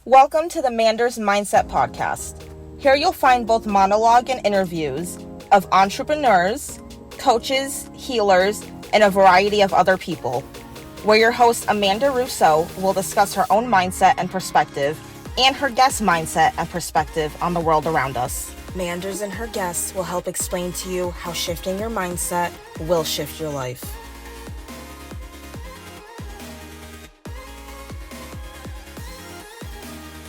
Welcome to the Manders and Mindset podcast. Here you'll find both monologue and interviews of entrepreneurs, coaches, healers, and a variety of other people, where your host Amanda Russo will discuss her own mindset and perspective and her guest's mindset and perspective on the world around us. Manders and her guests will help explain to you how shifting your mindset will shift your life.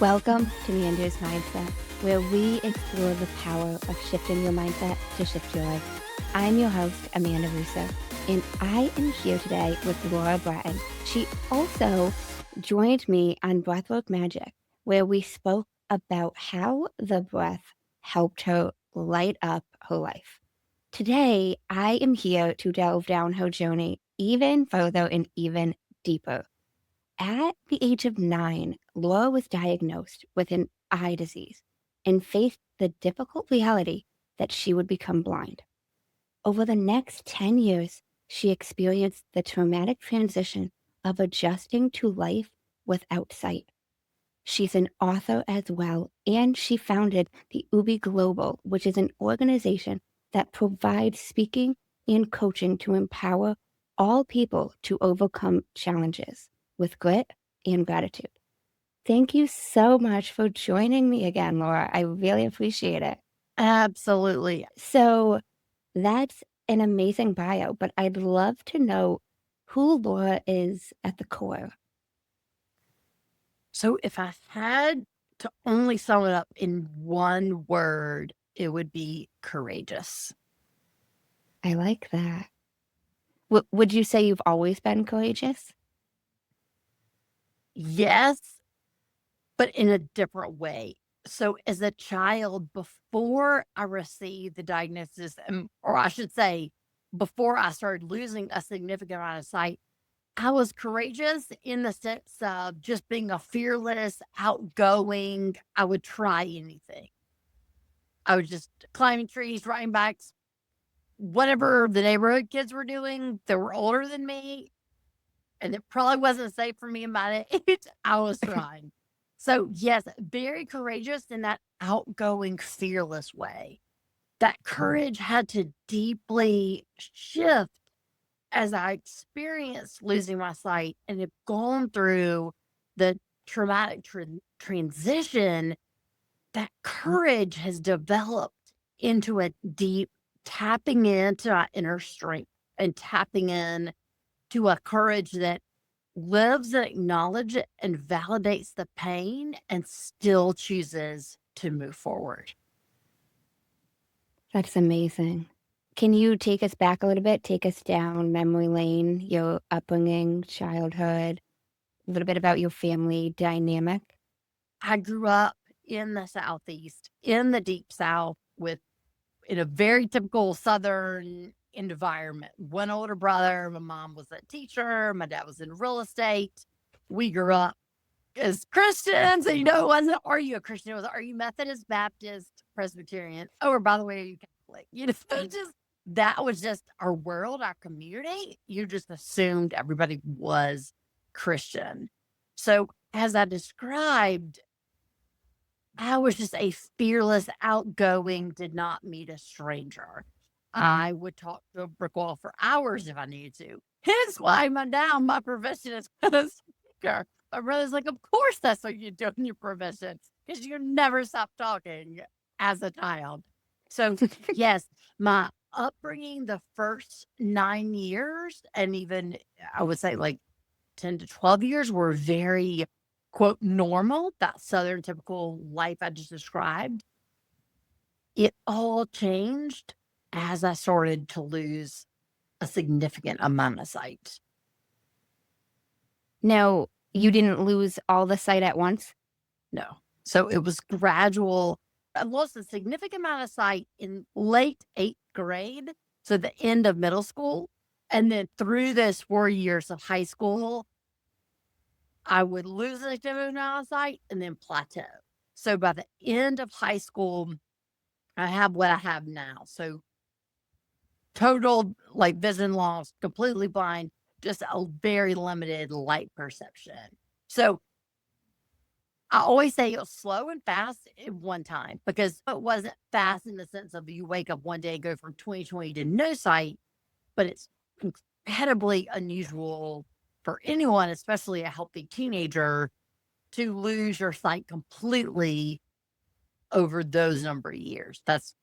Welcome to Manders Mindset, where we explore the power of shifting your mindset to shift your life. I'm your host, Amanda Russo, and I am here today with Laura Bratton. She also joined me on Breathwork Magic, where we spoke about how the breath helped her light up her life. Today, I am here to delve down her journey even further and even deeper. At the age of 9, Laura was diagnosed with an eye disease and faced the difficult reality that she would become blind. Over the next 10 years, she experienced the traumatic transition of adjusting to life without sight. She's an author as well, and she founded the UBI Global, which is an organization that provides speaking and coaching to empower all people to overcome challenges with grit and gratitude. Thank you so much for joining me again, Laura. I really appreciate it. Absolutely. So that's an amazing bio, but I'd love to know who Laura is at the core. So if I had to only sum it up in one word, it would be courageous. I like that. Would you say you've always been courageous? Yes, but in a different way. So as a child, before I received the diagnosis, or I should say, before I started losing a significant amount of sight, I was courageous in the sense of just being a fearless, outgoing. I would try anything. I was just climbing trees, riding bikes, whatever the neighborhood kids were doing. They were older than me, and it probably wasn't safe for me in my age. I was trying. So, yes, very courageous in that outgoing, fearless way. That courage had to deeply shift as I experienced losing my sight and have gone through the traumatic transition. That courage has developed into a deep tapping into our inner strength and tapping in to a courage that lives and acknowledges and validates the pain and still chooses to move forward. That's amazing. Can you take us back a little bit? Take us down memory lane, your upbringing, childhood, a little bit about your family dynamic. I grew up in the Southeast, in the Deep South, in a very typical Southern environment. One older brother, my mom was a teacher, my dad was in real estate. We grew up as Christians, and it wasn't, are you a Christian? It was, are you Methodist, Baptist, Presbyterian? Oh, or by the way, are you Catholic? That was just our world, our community. You just assumed everybody was Christian. So as I described, I was just a fearless, outgoing, did not meet a stranger. I would talk to a brick wall for hours if I needed to. Hence why my profession is a speaker. My brother's like, of course that's what you do in your profession, because you never stop talking as a child. So yes, my upbringing, the first 9 years, and even I would say like 10 to 12 years, were very, quote, normal, that Southern typical life I just described. It all changed as I started to lose a significant amount of sight. Now, you didn't lose all the sight at once? No. So it was gradual. I lost a significant amount of sight in late 8th grade, so the end of middle school. And then through this 4 years of high school, I would lose a significant amount of sight and then plateau. So by the end of high school, I have what I have now. So total like vision loss, completely blind, just a very limited light perception. So I always say it was slow and fast at one time, because it wasn't fast in the sense of you wake up one day and go from 20/20 to no sight, but it's incredibly unusual for anyone, especially a healthy teenager, to lose your sight completely over those number of years. That's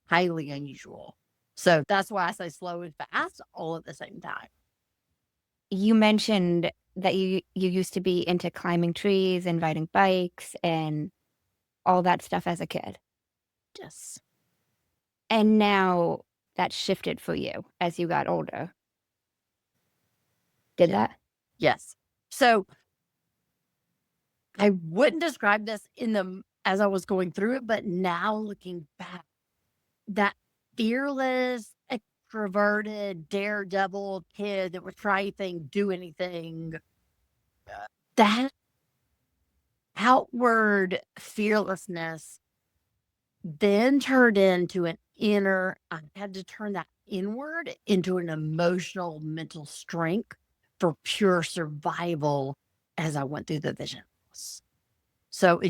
highly unusual. So that's why I say slow and fast all at the same time. You mentioned that you used to be into climbing trees and riding bikes and all that stuff as a kid. Yes. And now that shifted for you as you got older. Did Yeah. that? Yes. So I wouldn't describe this as I was going through it, but now looking back, that fearless, extroverted, daredevil kid that would try anything, do anything, that outward fearlessness then turned into I had to turn that inward into an emotional, mental strength for pure survival as I went through the vision loss. So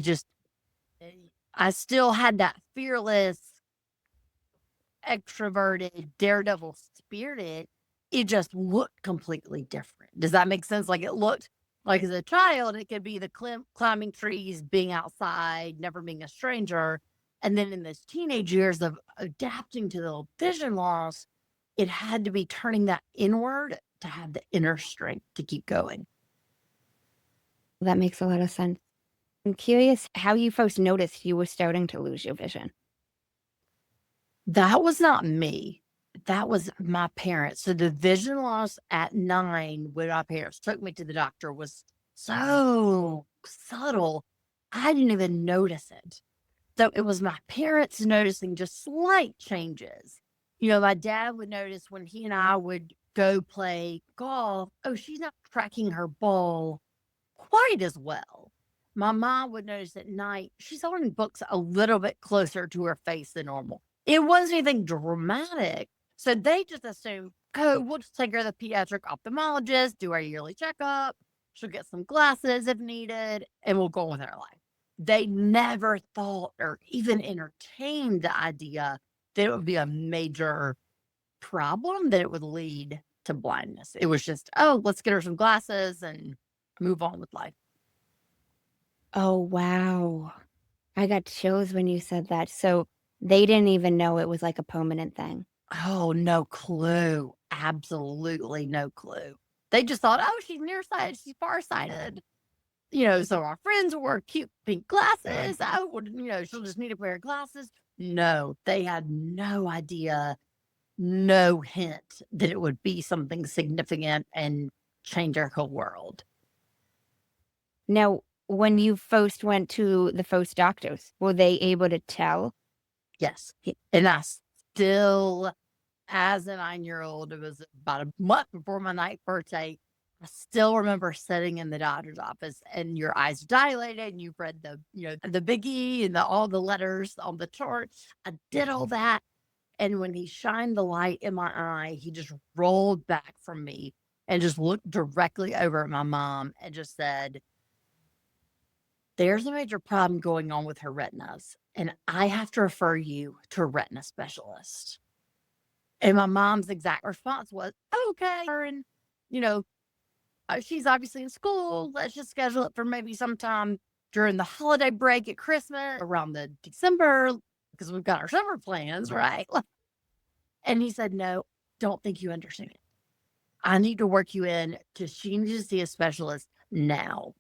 I still had that fearless, extroverted, daredevil spirit. It just looked completely different. Does that make sense? Like, it looked like, as a child, it could be the climbing trees, being outside, never being a stranger. And then in those teenage years of adapting to the vision loss, it had to be turning that inward to have the inner strength to keep going. That makes a lot of sense. I'm curious how you first noticed you were starting to lose your vision. That was not me. That was my parents. So the vision loss at 9, when my parents took me to the doctor, was so subtle, I didn't even notice it. So it was my parents noticing just slight changes. My dad would notice when he and I would go play golf, oh, she's not tracking her ball quite as well. My mom would notice at night, she's holding books a little bit closer to her face than normal. It wasn't anything dramatic. So they just assumed, oh, we'll just take her to the pediatric ophthalmologist, do our yearly checkup. She'll get some glasses if needed, and we'll go on with our life. They never thought or even entertained the idea that it would be a major problem, that it would lead to blindness. It was just, oh, let's get her some glasses and move on with life. Oh, wow. I got chills when you said that. So they didn't even know it was like a permanent thing. Oh, no clue. Absolutely no clue. They just thought, oh, she's nearsighted, she's farsighted. So our friends wore cute pink glasses. Oh, well, she'll just need a pair of glasses. No, they had no idea, no hint that it would be something significant and change our whole world. Now, when you first went to the first doctors, were they able to tell? Yes. And I still, as a 9-year-old, it was about a month before my 9th birthday, I still remember sitting in the doctor's office, and your eyes dilated and you've read the big E and all the letters on the chart. I did all that. And when he shined the light in my eye, he just rolled back from me and just looked directly over at my mom and just said, there's a major problem going on with her retinas, and I have to refer you to a retina specialist. And my mom's exact response was, okay. And, she's obviously in school. Let's just schedule it for maybe sometime during the holiday break at Christmas, around the December, because we've got our summer plans, right? And he said, no, don't think you understand. I need to work you in she needs to see a specialist now.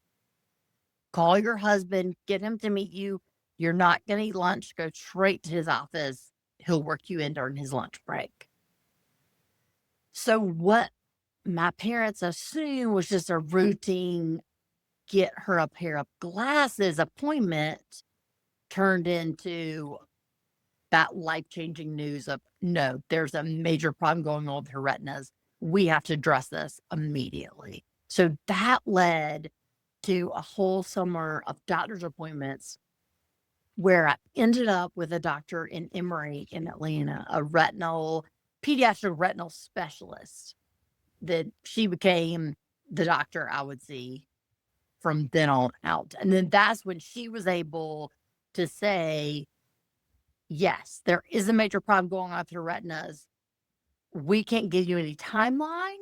Call your husband, get him to meet you. You're not going to eat lunch. Go straight to his office. He'll work you in during his lunch break. So what my parents assumed was just a routine, get her a pair of glasses appointment turned into that life-changing news of, no, there's a major problem going on with her retinas. We have to address this immediately. So that led to a whole summer of doctor's appointments where I ended up with a doctor in Emory in Atlanta, a pediatric retinal specialist, that she became the doctor I would see from then on out. And then that's when she was able to say, yes, there is a major problem going on with your retinas. We can't give you any timeline.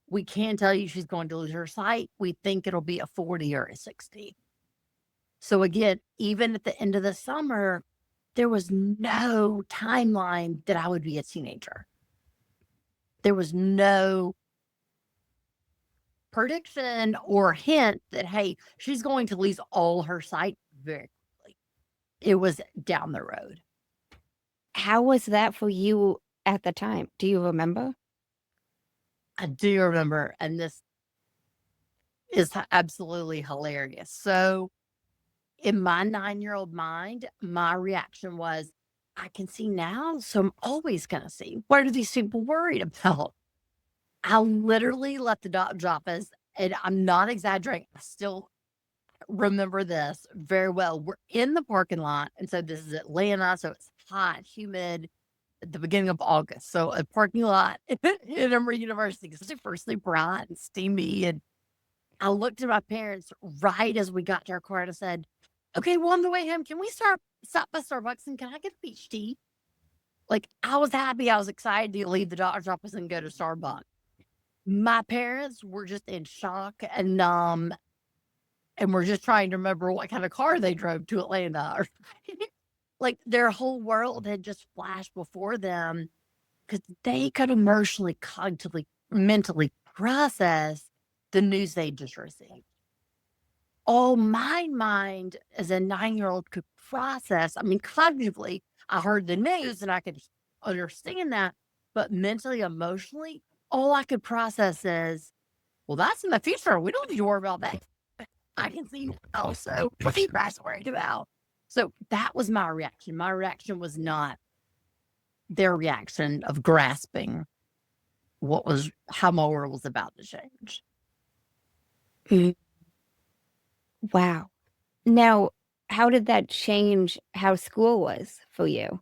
We can tell you she's going to lose her sight. We think it'll be a 40 or a 60. So again, even at the end of the summer, there was no timeline that I would be a teenager. There was no prediction or hint that, hey, she's going to lose all her sight very quickly. It was down the road. How was that for you at the time? Do you remember? I do remember, and this is absolutely hilarious. So in my 9-year-old mind, my reaction was, I can see now, so I'm always going to see. What are these people worried about? I literally let the doctor's office, and I'm not exaggerating. I still remember this very well. We're in the parking lot, and so this is Atlanta, so it's hot, humid at the beginning of August. So a parking lot at Emory University is super hot and steamy. And I looked at my parents right as we got to our car and I said, okay, well, on the way home, can we stop by Starbucks and can I get a peach tea? Like, I was happy. I was excited to leave the doctor's office and go to Starbucks. My parents were just in shock and numb, and we're just trying to remember what kind of car they drove to Atlanta. Like, their whole world had just flashed before them because they could emotionally, cognitively, mentally process the news they just received. All my mind as a 9-year-old could process. I mean, cognitively, I heard the news and I could understand that, but mentally, emotionally, all I could process is, well, that's in the future. We don't need to worry about that. I can see now. So what are you guys worried about? So that was my reaction. My reaction was not their reaction of grasping how my world was about to change. Wow. Now, how did that change how school was for you?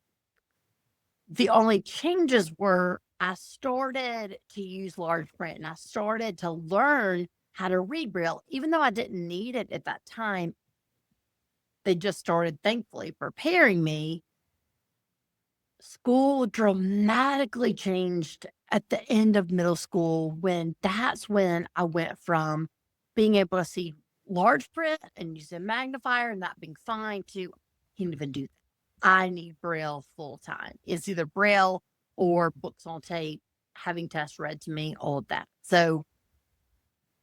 The only changes were I started to use large print and I started to learn how to read Braille, even though I didn't need it at that time. They just started, thankfully, preparing me. School dramatically changed at the end of middle school that's when I went from being able to see large print and use a magnifier and that being fine to can't even do that. I need Braille full time. It's either Braille or books on tape, having tests read to me, all of that. So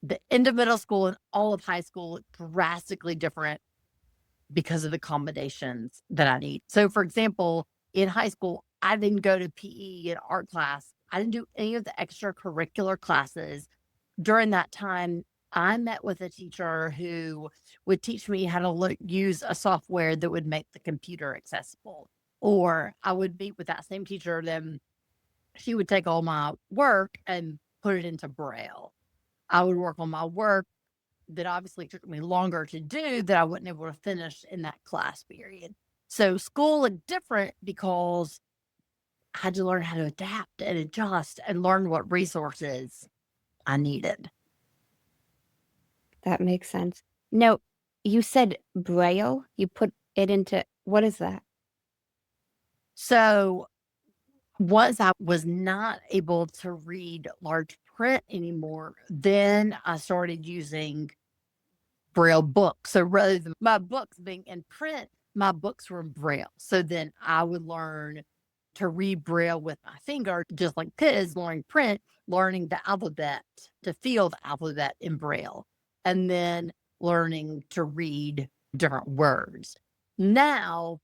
the end of middle school and all of high school, drastically different because of the accommodations that I need. So for example, in high school, I didn't go to PE and art class. I didn't do any of the extracurricular classes. During that time, I met with a teacher who would teach me how to use a software that would make the computer accessible. Or I would meet with that same teacher, then she would take all my work and put it into Braille. I would work on my work that obviously took me longer to do that I wasn't able to finish in that class period. So school is different because I had to learn how to adapt and adjust and learn what resources I needed. That makes sense. Now, you said Braille. You put it into, what is that? So once I was not able to read large print anymore, then I started using Braille books. So rather than my books being in print, my books were in Braille. So then I would learn to read Braille with my finger, just like kids learning print, learning the alphabet, to feel the alphabet in Braille, and then learning to read different words. Now,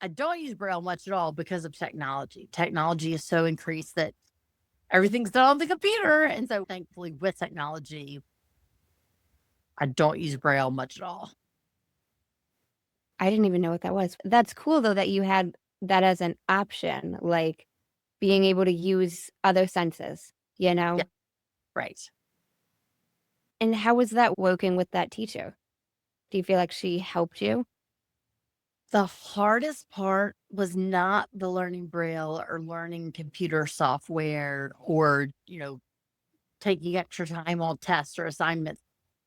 I don't use Braille much at all because of technology. Technology is so increased that everything's done on the computer. And so thankfully with technology, I don't use Braille much at all. I didn't even know what that was. That's cool, though, that you had that as an option, like being able to use other senses, you know? Yeah, right. And how was that working with that teacher? Do you feel like she helped you? The hardest part was not the learning Braille or learning computer software or, taking extra time on tests or assignments.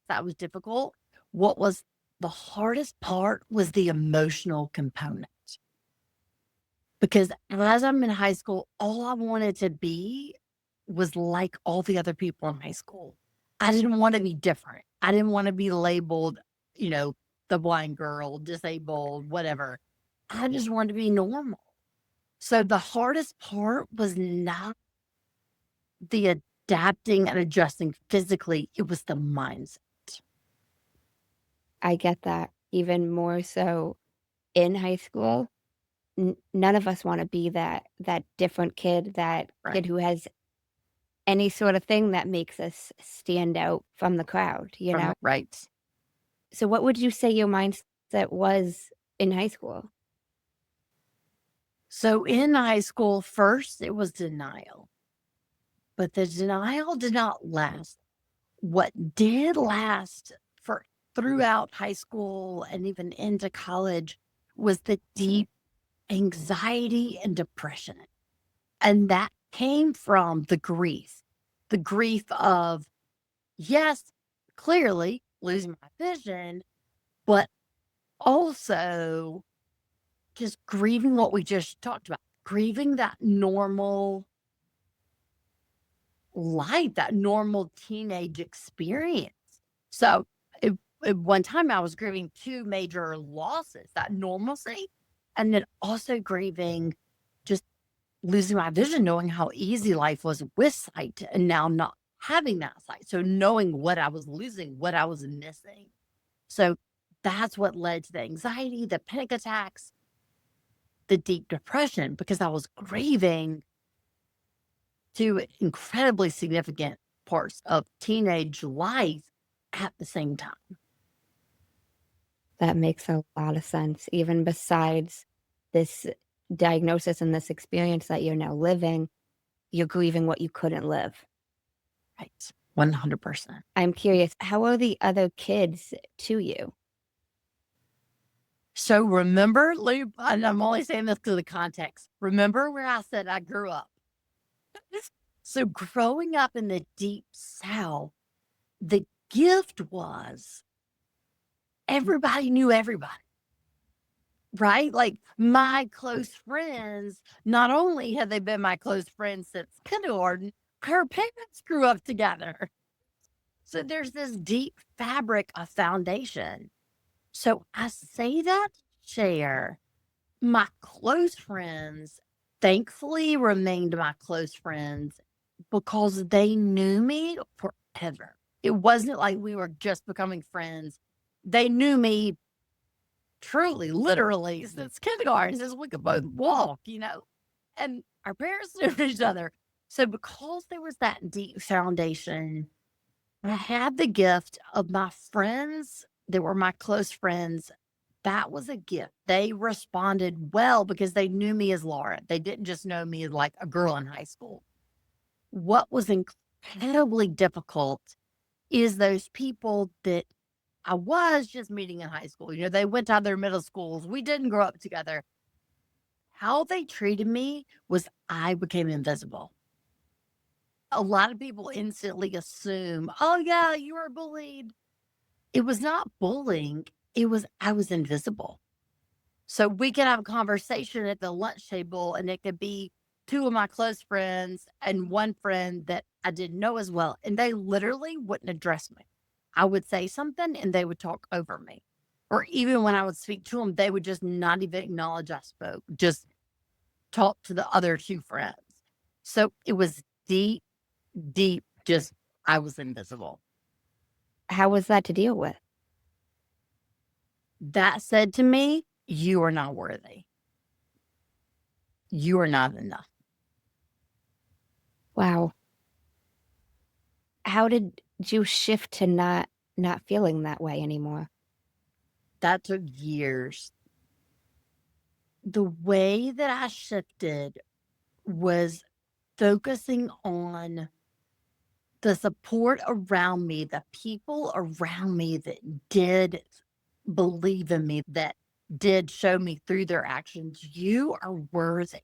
that was difficult. What was the hardest part was the emotional component. Because as I'm in high school, all I wanted to be was like all the other people in high school. I didn't want to be different. I didn't want to be labeled, the blind girl, disabled, whatever. I just wanted to be normal. So the hardest part was not the adapting and adjusting physically, it was the mindset. I get that even more so in high school. None of us want to be that different kid, that kid who has any sort of thing that makes us stand out from the crowd, you know? Right. So what would you say your mindset was in high school? So in high school, first it was denial, but the denial did not last. What did last for throughout high school and even into college was the deep anxiety and depression. And that came from the grief of, yes, clearly losing my vision, but also just grieving what we just talked about, grieving that normal life, that normal teenage experience. So at one time I was grieving two major losses, that normalcy, and then also grieving just losing my vision, knowing how easy life was with sight and now not having that sight. So knowing what I was losing, what I was missing. So that's what led to the anxiety, the panic attacks, the deep depression, because I was grieving two incredibly significant parts of teenage life at the same time. That makes a lot of sense. Even besides this diagnosis and this experience that you're now living, you're grieving what you couldn't live. Right. 100%. I'm curious, how are the other kids to you? So remember, Lou, and I'm only saying this because of the context. Remember where I said I grew up? So growing up in the Deep South, the gift was everybody knew everybody, right? Like my close friends, not only had they been my close friends since kindergarten, her parents grew up together. So there's this deep fabric of foundation. So I say that to share my close friends thankfully remained my close friends because they knew me forever. It wasn't like we were just becoming friends. They knew me truly, literally, since kindergarten, since we could both walk, and our parents knew each other. So because there was that deep foundation, I had the gift of my friends that were my close friends. That was a gift. They responded well because they knew me as Laura. They didn't just know me as like a girl in high school. What was incredibly difficult is those people that I was just meeting in high school. They went to other middle schools. We didn't grow up together. How they treated me was I became invisible. A lot of people instantly assume, oh, yeah, you were bullied. It was not bullying. It was I was invisible. So we could have a conversation at the lunch table and it could be two of my close friends and one friend that I didn't know as well. And they literally wouldn't address me. I would say something and they would talk over me. Or even when I would speak to them, they would just not even acknowledge I spoke, just talk to the other two friends. So it was deep, just I was invisible. How was that to deal with? That said to me, you are not worthy. You are not enough. Wow. How did you shift to not feeling that way anymore? That took years. The way that I shifted was focusing on the support around me, the people around me that did believe in me, that did show me through their actions, you are worthy.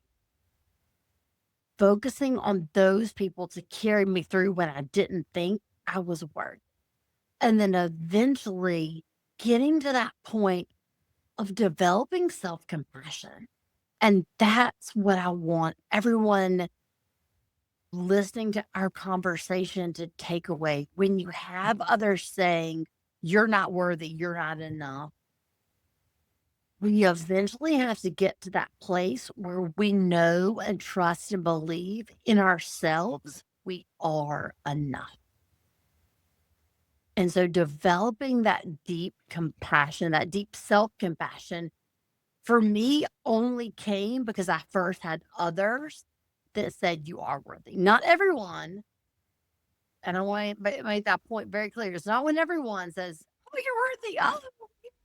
Focusing on those people to carry me through when I didn't think I was worthy. And then eventually getting to that point of developing self-compassion. And that's what I want everyone listening to our conversation to take away. When you have others saying, you're not worthy, you're not enough, we eventually have to get to that place where we know and trust and believe in ourselves we are enough. And so developing that deep compassion, that deep self-compassion, for me only came because I first had others that said you are worthy. Not everyone. And I want to make that point very clear. It's not when everyone says, oh, you're worthy. Oh,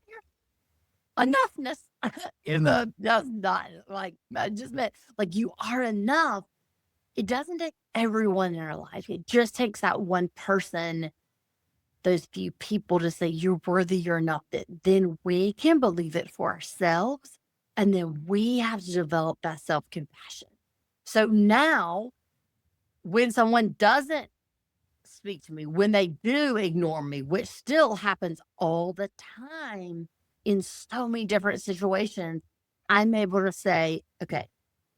you're enoughness. That's not like, I just meant like you are enough. It doesn't take everyone in our life. It just takes that one person, those few people to say you're worthy, you're enough, that then we can believe it for ourselves. And then we have to develop that self-compassion. So now when someone doesn't speak to me, when they do ignore me, which still happens all the time in so many different situations, I'm able to say, okay,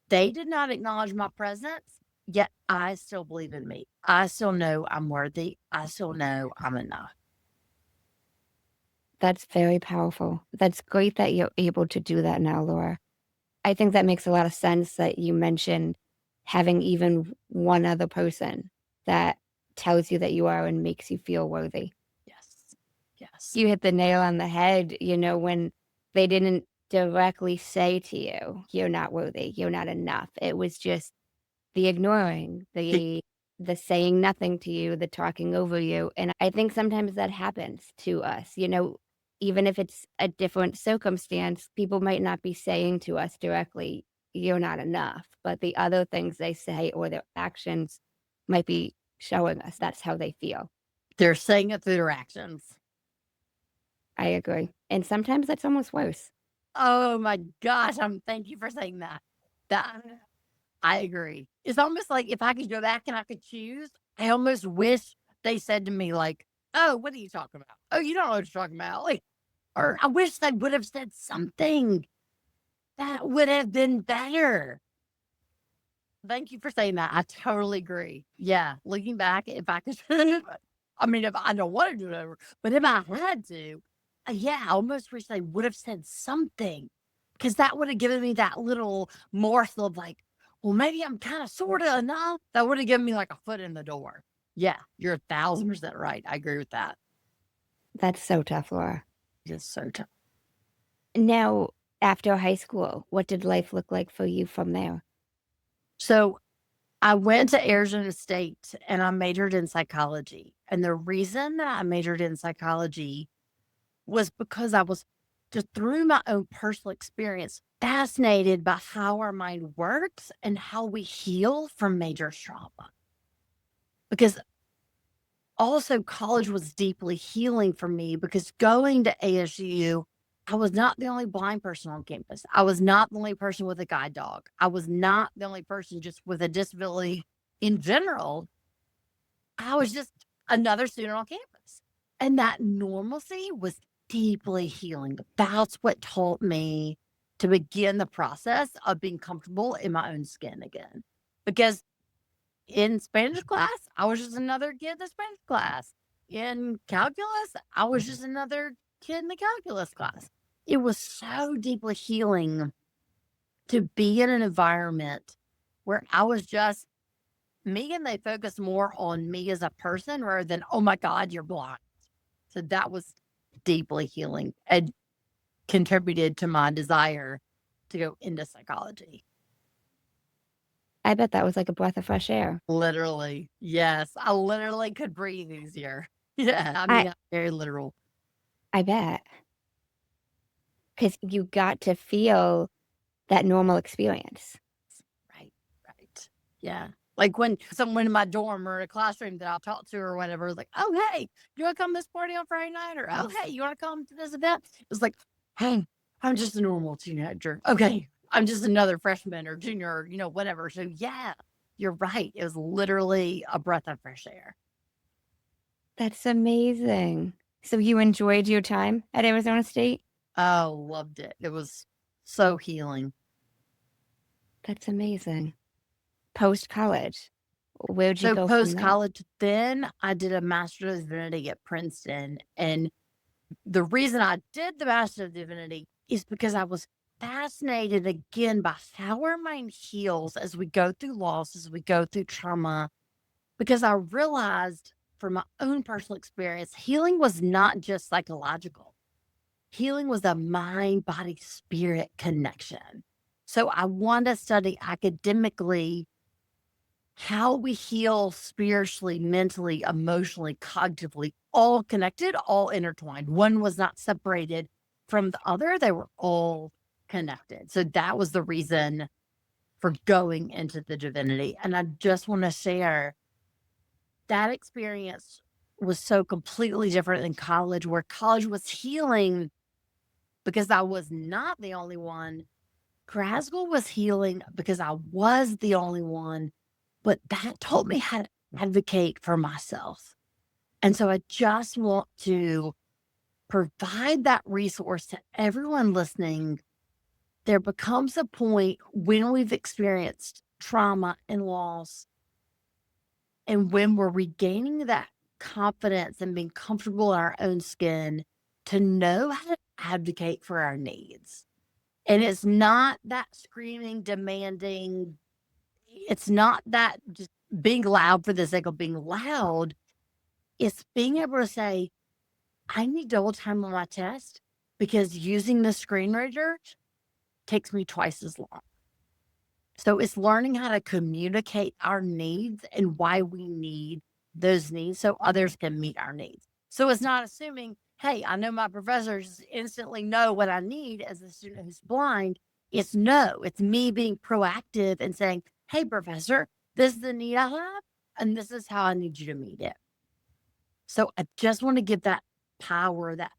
they did not acknowledge my presence, yet I still believe in me. I still know I'm worthy. I still know I'm enough. That's very powerful. That's great that you're able to do that now, Laura. I think that makes a lot of sense that you mentioned having even one other person that tells you that you are and makes you feel worthy. Yes. Yes. You hit the nail on the head, when they didn't directly say to you, you're not worthy, you're not enough. It was just the ignoring, the saying nothing to you, the talking over you. And I think sometimes that happens to us, even if it's a different circumstance, people might not be saying to us directly, you're not enough, but the other things they say or their actions might be showing us that's how they feel. They're saying it through their actions. I agree. And sometimes that's almost worse. Oh my gosh. Thank you for saying that. I agree. It's almost like if I could go back and I could choose, I almost wish they said to me like, oh, what are you talking about? Oh, you don't know what you're talking about. Like, or I wish they would have said something that would have been better. Thank you for saying that. I totally agree. Yeah. Looking back, if I could, I mean, if I don't want to do it over, but if I had to, yeah, I almost wish they would have said something because that would have given me that little morsel of like, well, maybe I'm kind of sort of enough. That would have given me like a foot in the door. Yeah, you're 1,000% right. I agree with that. That's so tough, Laura. It's so tough. Now, after high school, what did life look like for you from there? So I went to Arizona State and I majored in psychology. And the reason that I majored in psychology was because I was just through my own personal experience, fascinated by how our mind works and how we heal from major trauma. Because also college was deeply healing for me because going to ASU, I was not the only blind person on campus. I was not the only person with a guide dog. I was not the only person just with a disability in general. I was just another student on campus. And that normalcy was deeply healing. That's what taught me to begin the process of being comfortable in my own skin again. Because in Spanish class, I was just another kid in the Spanish class. In calculus, I was just another kid in the calculus class. It was so deeply healing to be in an environment where I was just me and they focused more on me as a person rather than, oh my God, you're blind. So that was deeply healing and contributed to my desire to go into psychology. I bet that was like a breath of fresh air. Literally. Yes. I literally could breathe easier. Yeah. I mean, I'm very literal. I bet. Because you got to feel that normal experience. Right. Right. Yeah. Like when someone in my dorm or a classroom that I'll talk to or whatever was like, oh, hey, you want to come to this party on Friday night? Or, oh, hey, you want to come to this event? It was like, hey, I'm just a normal teenager. Okay. I'm just another freshman or junior, whatever. So, yeah, you're right. It was literally a breath of fresh air. That's amazing. So you enjoyed your time at Arizona State? Oh, loved it. It was so healing. That's amazing. Post-college, where'd you So go from there? post-college, then I did a Master of Divinity at Princeton. And the reason I did the Master of Divinity is because I was fascinated again by how our mind heals as we go through loss, as we go through trauma, because I realized from my own personal experience, healing was not just psychological. Healing was a mind, body, spirit connection. So I want to study academically how we heal spiritually, mentally, emotionally, cognitively, all connected, all intertwined. One was not separated from the other, they were all connected. So that was the reason for going into the divinity. And I just want to share that experience was so completely different than college, where college was healing because I was not the only one. Grad school was healing because I was the only one, but that taught me how to advocate for myself. And so I just want to provide that resource to everyone listening. There becomes a point when we've experienced trauma and loss, and when we're regaining that confidence and being comfortable in our own skin, to know how to advocate for our needs. And it's not that screaming, demanding. It's not that just being loud for the sake of being loud. It's being able to say, I need double time on my test because using the screen reader takes me twice as long. So it's learning how to communicate our needs and why we need those needs so others can meet our needs. So it's not assuming, hey, I know my professors instantly know what I need as a student who's blind. It's no, it's me being proactive and saying, hey, professor, this is the need I have, and this is how I need you to meet it. So I just want to give that power, that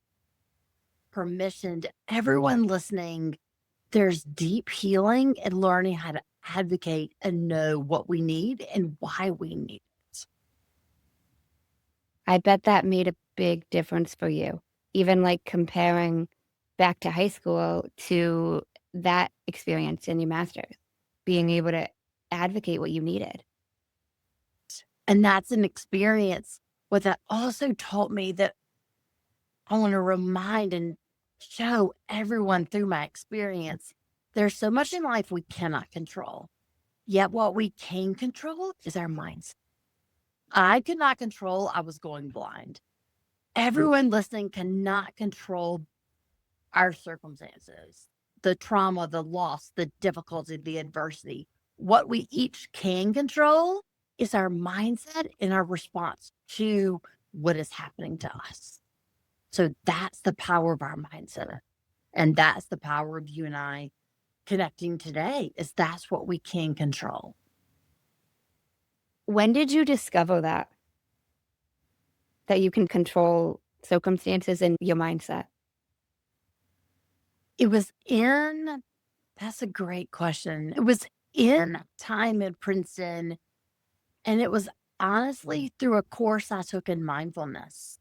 permission to everyone listening. There's deep healing in learning how to advocate and know what we need and why we need it. I bet that made a big difference for you. Even like comparing back to high school to that experience in your master's, being able to advocate what you needed. And that's an experience. What that also taught me that I want to remind and show everyone through my experience. There's so much in life we cannot control. Yet what we can control is our minds. I could not control I was going blind. Everyone listening cannot control our circumstances, the trauma, the loss, the difficulty, the adversity. What we each can control is our mindset and our response to what is happening to us. So that's the power of our mindset. And that's the power of you and I connecting today, is that's what we can control. When did you discover that you can control circumstances and your mindset? It was in, that's a great question. It was in time at Princeton, and it was honestly through a course I took in mindfulness.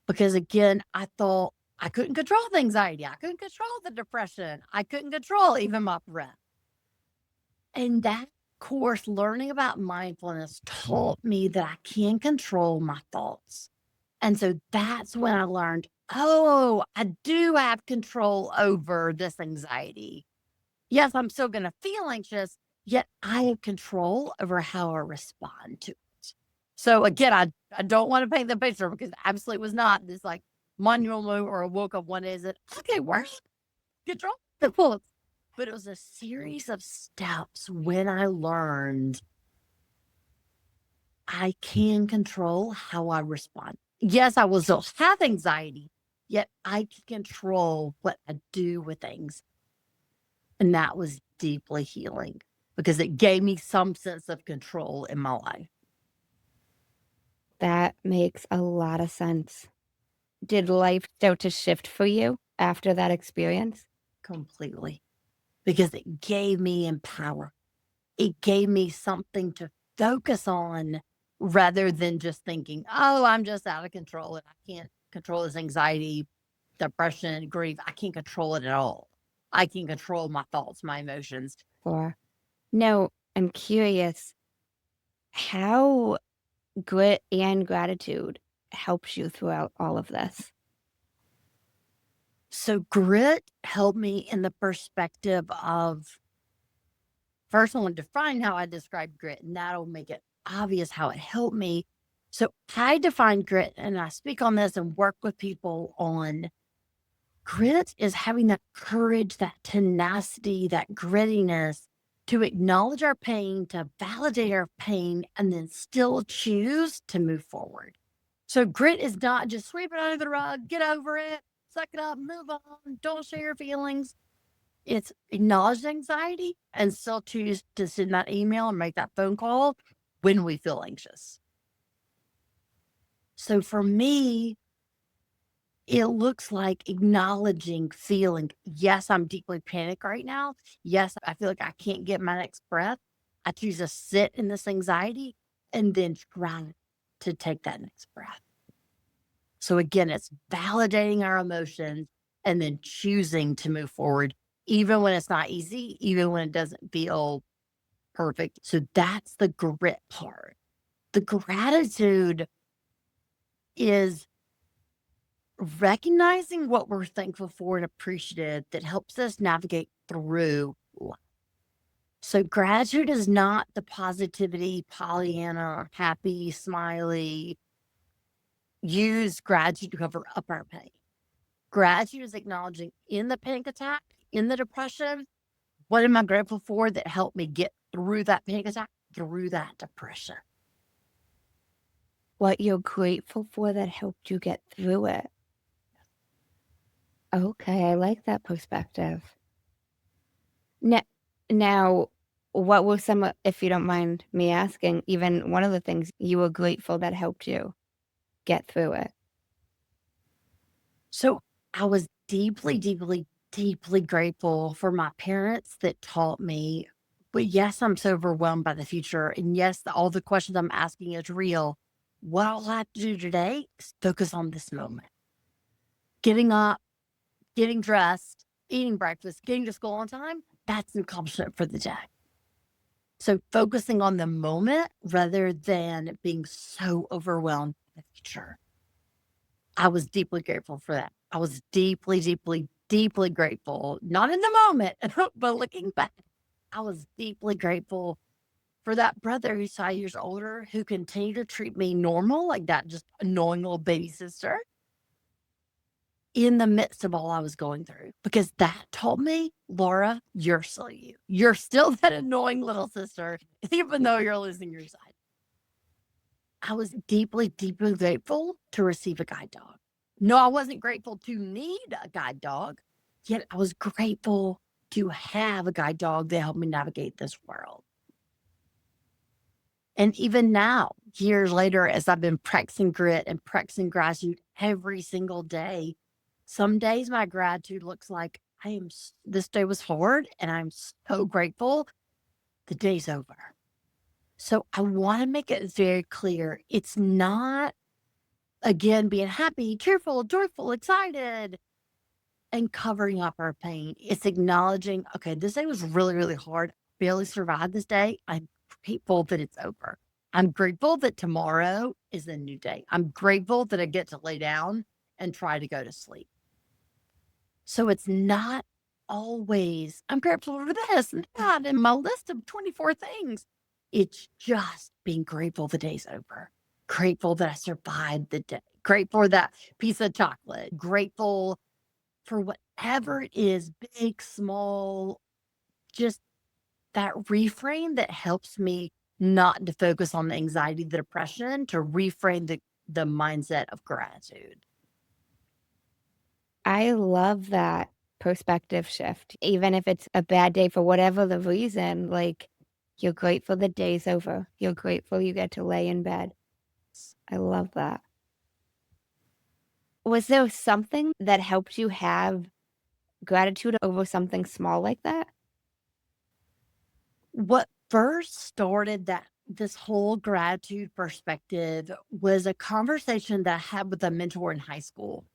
Because again, I thought I couldn't control the anxiety. I couldn't control the depression. I couldn't control even my breath. And that course, learning about mindfulness, taught me that I can control my thoughts. And so that's when I learned, oh, I do have control over this anxiety. Yes, I'm still going to feel anxious, yet I have control over how I respond to it. So again, I don't want to paint the picture, because absolutely was not this like monumental moment or a woke up one day is that, okay, where's control the bullets? But it was a series of steps when I learned I can control how I respond. Yes, I will still have anxiety, yet I can control what I do with things. And that was deeply healing because it gave me some sense of control in my life. That makes a lot of sense. Did life start to shift for you after that experience? Completely. Because it gave me empower. It gave me something to focus on rather than just thinking, oh, I'm just out of control and I can't control this anxiety, depression, grief. I can't control it at all. I can control my thoughts, my emotions. Or, no, I'm curious how grit and gratitude helps you throughout all of this. So grit helped me in the perspective of, first I want to define how I describe grit, and that'll make it obvious how it helped me. So I define grit, and I speak on this and work with people on grit is having that courage, that tenacity, that grittiness to acknowledge our pain, to validate our pain, and then still choose to move forward. So grit is not just sweep it under the rug, get over it, suck it up, move on, don't share your feelings. It's acknowledge anxiety and still choose to send that email and make that phone call when we feel anxious. So for me, it looks like acknowledging, feeling, yes, I'm deeply panicked right now. Yes, I feel like I can't get my next breath. I choose to sit in this anxiety and then try to take that next breath. So again, it's validating our emotions and then choosing to move forward, even when it's not easy, even when it doesn't feel perfect. So that's the grit part. The gratitude is recognizing what we're thankful for and appreciative that helps us navigate through life. So gratitude is not the positivity, Pollyanna, happy, smiley. Use gratitude to cover up our pain. Gratitude is acknowledging in the panic attack, in the depression, what am I grateful for that helped me get through that panic attack, through that depression? What you're grateful for that helped you get through it. Okay, I like that perspective. Now, what were some, if you don't mind me asking, even one of the things you were grateful that helped you get through it? So I was deeply, deeply, deeply grateful for my parents that taught me, but yes, I'm so overwhelmed by the future. And yes, all the questions I'm asking is real. What I'll have to do today is focus on this moment. Getting up, getting dressed, eating breakfast, getting to school on time, that's an accomplishment for the day. So focusing on the moment rather than being so overwhelmed by the future. I was deeply grateful for that. I was deeply, deeply, deeply grateful, not in the moment, but looking back, I was deeply grateful for that brother who's 5 years older who continued to treat me normal, like that just annoying little baby sister in the midst of all I was going through, because that told me, Laura, you're still you. You're still that annoying little sister, even though you're losing your sight. I was deeply, deeply grateful to receive a guide dog. No, I wasn't grateful to need a guide dog, yet I was grateful to have a guide dog that helped me navigate this world. And even now, years later, as I've been practicing grit and practicing gratitude every single day, some days my gratitude looks like this day was hard and I'm so grateful. The day's over. So I want to make it very clear. It's not, again, being happy, cheerful, joyful, excited, and covering up our pain. It's acknowledging, okay, this day was really, really hard. Barely survived this day. I'm grateful that it's over. I'm grateful that tomorrow is a new day. I'm grateful that I get to lay down and try to go to sleep. So it's not always, I'm grateful for this and that in my list of 24 things. It's just being grateful the day's over. Grateful that I survived the day. Grateful for that piece of chocolate. Grateful for whatever it is, big, small, just that reframe that helps me not to focus on the anxiety, the depression, to reframe the mindset of gratitude. I love that perspective shift. Even if it's a bad day for whatever the reason, like you're grateful the day's over. You're grateful you get to lay in bed. I love that. Was there something that helped you have gratitude over something small like that? What first started that this whole gratitude perspective was a conversation that I had with a mentor in high school.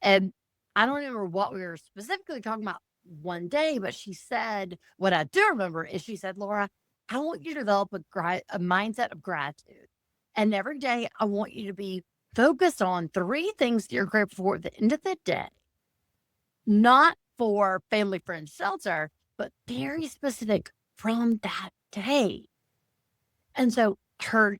And I don't remember what we were specifically talking about one day, but she said, what I do remember is she said, Laura, I want you to develop a mindset of gratitude. And every day I want you to be focused on 3 things you're grateful for at the end of the day, not for family, friends, shelter, but very specific from that day. And so her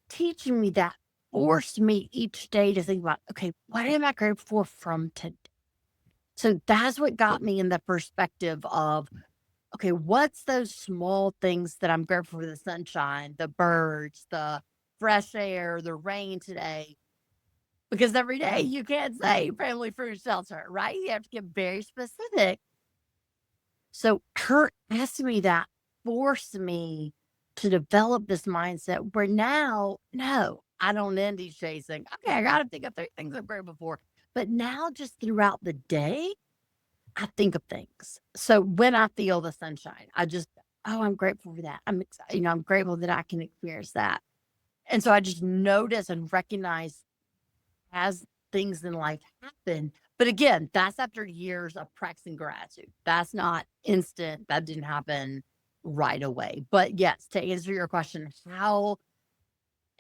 teaching me that forced me each day to think about, okay, what am I grateful for from today? So that's what got me in the perspective of, okay, what's those small things that I'm grateful for? The sunshine, the birds, the fresh air, the rain today. Because every day you can't say family, food, shelter, right? You have to get very specific. So her asking me that forced me to develop this mindset where now, no, I don't end these chasing. Okay, I got to think of 3 things I'm grateful for. But now, just throughout the day, I think of things. So when I feel the sunshine, I just, oh, I'm grateful for that. I'm excited. I'm grateful that I can experience that. And so I just notice and recognize as things in life happen. But again, that's after years of practicing gratitude. That's not instant. That didn't happen right away. But yes, to answer your question, how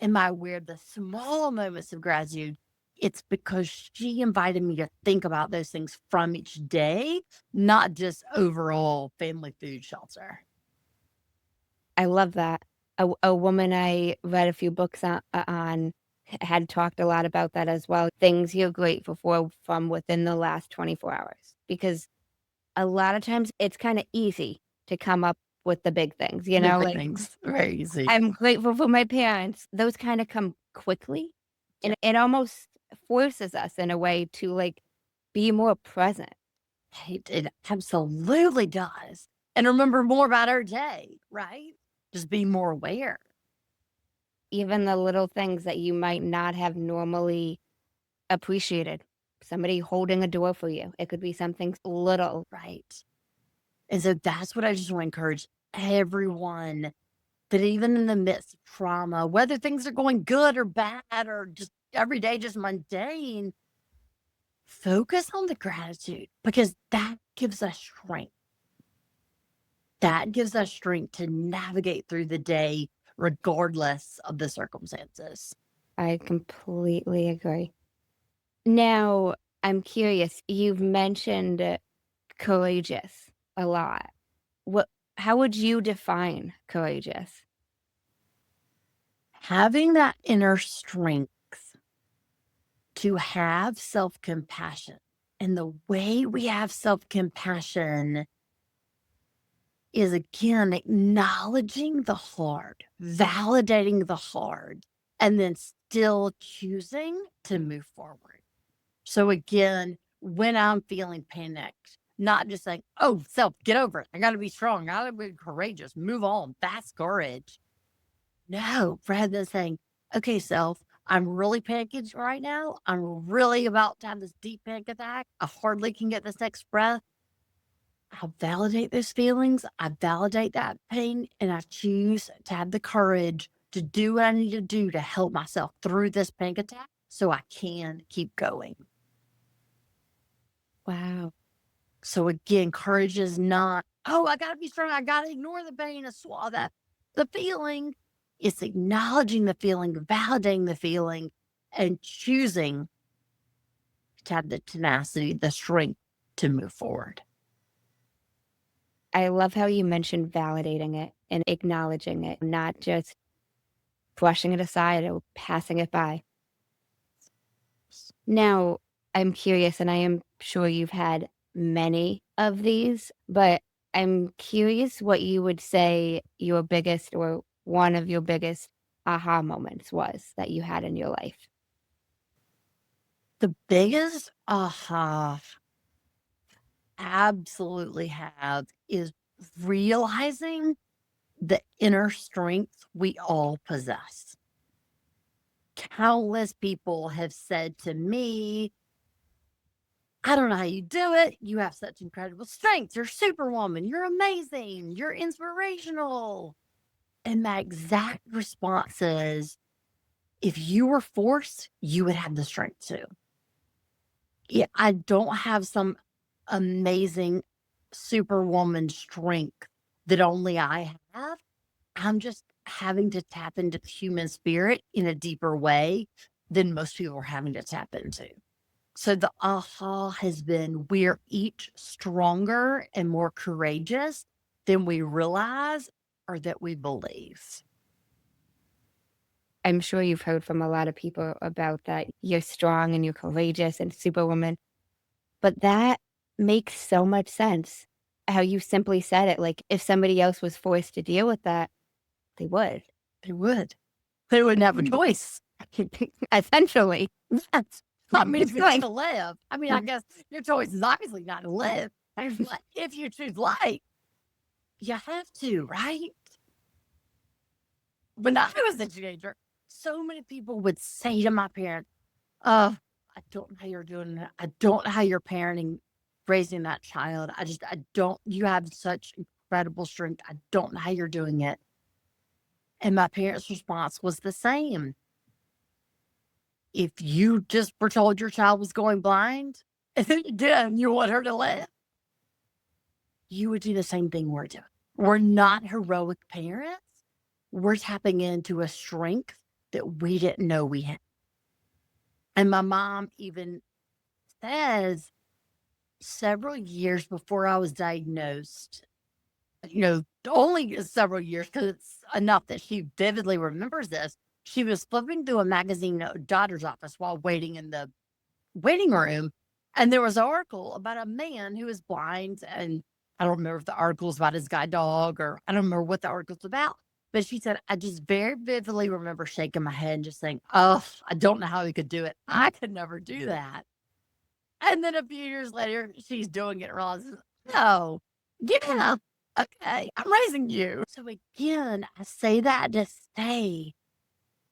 am I aware of the small moments of gratitude? It's because she invited me to think about those things from each day, not just overall family, food, shelter. I love that. A woman I read a few books on had talked a lot about that as well. Things you're grateful for from within the last 24 hours. Because a lot of times it's kind of easy to come up with the big things, Big like things, very easy. I'm grateful for my parents. Those kind of come quickly. And it almost forces us in a way to be more present. It absolutely does. And remember more about our day, right? Just be more aware. Even the little things that you might not have normally appreciated. Somebody holding a door for you. It could be something little. Right. And so that's what I just want to encourage everyone, that even in the midst of trauma, whether things are going good or bad or just every day, just mundane, focus on the gratitude, because that gives us strength. That gives us strength to navigate through the day, regardless of the circumstances. I completely agree. Now, I'm curious. You've mentioned courageous a lot. How would you define courageous? Having that inner strength to have self-compassion. And the way we have self-compassion is, again, acknowledging the hard, validating the hard, and then still choosing to move forward. So again, when I'm feeling panicked, not just saying, oh, self, get over it. I got to be strong. I got to be courageous. Move on. That's courage. No, rather than saying, okay, self, I'm really panicking right now. I'm really about to have this deep panic attack. I hardly can get this next breath. I'll validate those feelings. I validate that pain, and I choose to have the courage to do what I need to do to help myself through this panic attack so I can keep going. Wow. So again, courage is not, oh, I got to be strong. I got to ignore the pain and swallow that. The feeling, it's acknowledging the feeling, validating the feeling, and choosing to have the tenacity, the strength to move forward. I love how you mentioned validating it and acknowledging it, not just brushing it aside or passing it by. Now, I'm curious, and I am sure you've had many of these, but I'm curious what you would say your biggest or one of your biggest aha moments was that you had in your life. The biggest aha absolutely have is realizing the inner strength we all possess. Countless people have said to me, I don't know how you do it. You have such incredible strength. You're superwoman. You're amazing. You're inspirational. And my exact response is, if you were forced, you would have the strength to. Yeah, I don't have some amazing superwoman strength that only I have. I'm just having to tap into the human spirit in a deeper way than most people are having to tap into. So the aha has been, we're each stronger and more courageous than we realize or that we believe. I'm sure you've heard from a lot of people about that. You're strong and you're courageous and superwoman. But that makes so much sense. How you simply said it. Like, if somebody else was forced to deal with that, they would. They would. They wouldn't have a choice. Essentially. Yes. I mean, if you're Like- to live, I mean, I guess your choice is obviously not to live. If you choose life, you have to, right? When I was a teenager, so many people would say to my parents, "Oh, I don't know how you're doing it. I don't know how you're parenting, raising that child. I don't, you have such incredible strength. I don't know how you're doing it." And my parents' response was the same. If you just were told your child was going blind, and then you did, and you want her to live, you would do the same thing we're doing. We're not heroic parents. We're tapping into a strength that we didn't know we had. And my mom even says, several years before I was diagnosed, only several years, because it's enough that she vividly remembers this. She was flipping through a magazine at her daughter's office while waiting in the waiting room, and there was an article about a man who was blind, and I don't remember if the article was about his guide dog, or I don't remember what the article's about. But she said, I just very vividly remember shaking my head and just saying, "Oh, I don't know how he could do it. I could never do that." And then a few years later, she's doing it and realizes, "No, yeah, okay, I'm raising you." So again, I say that to say,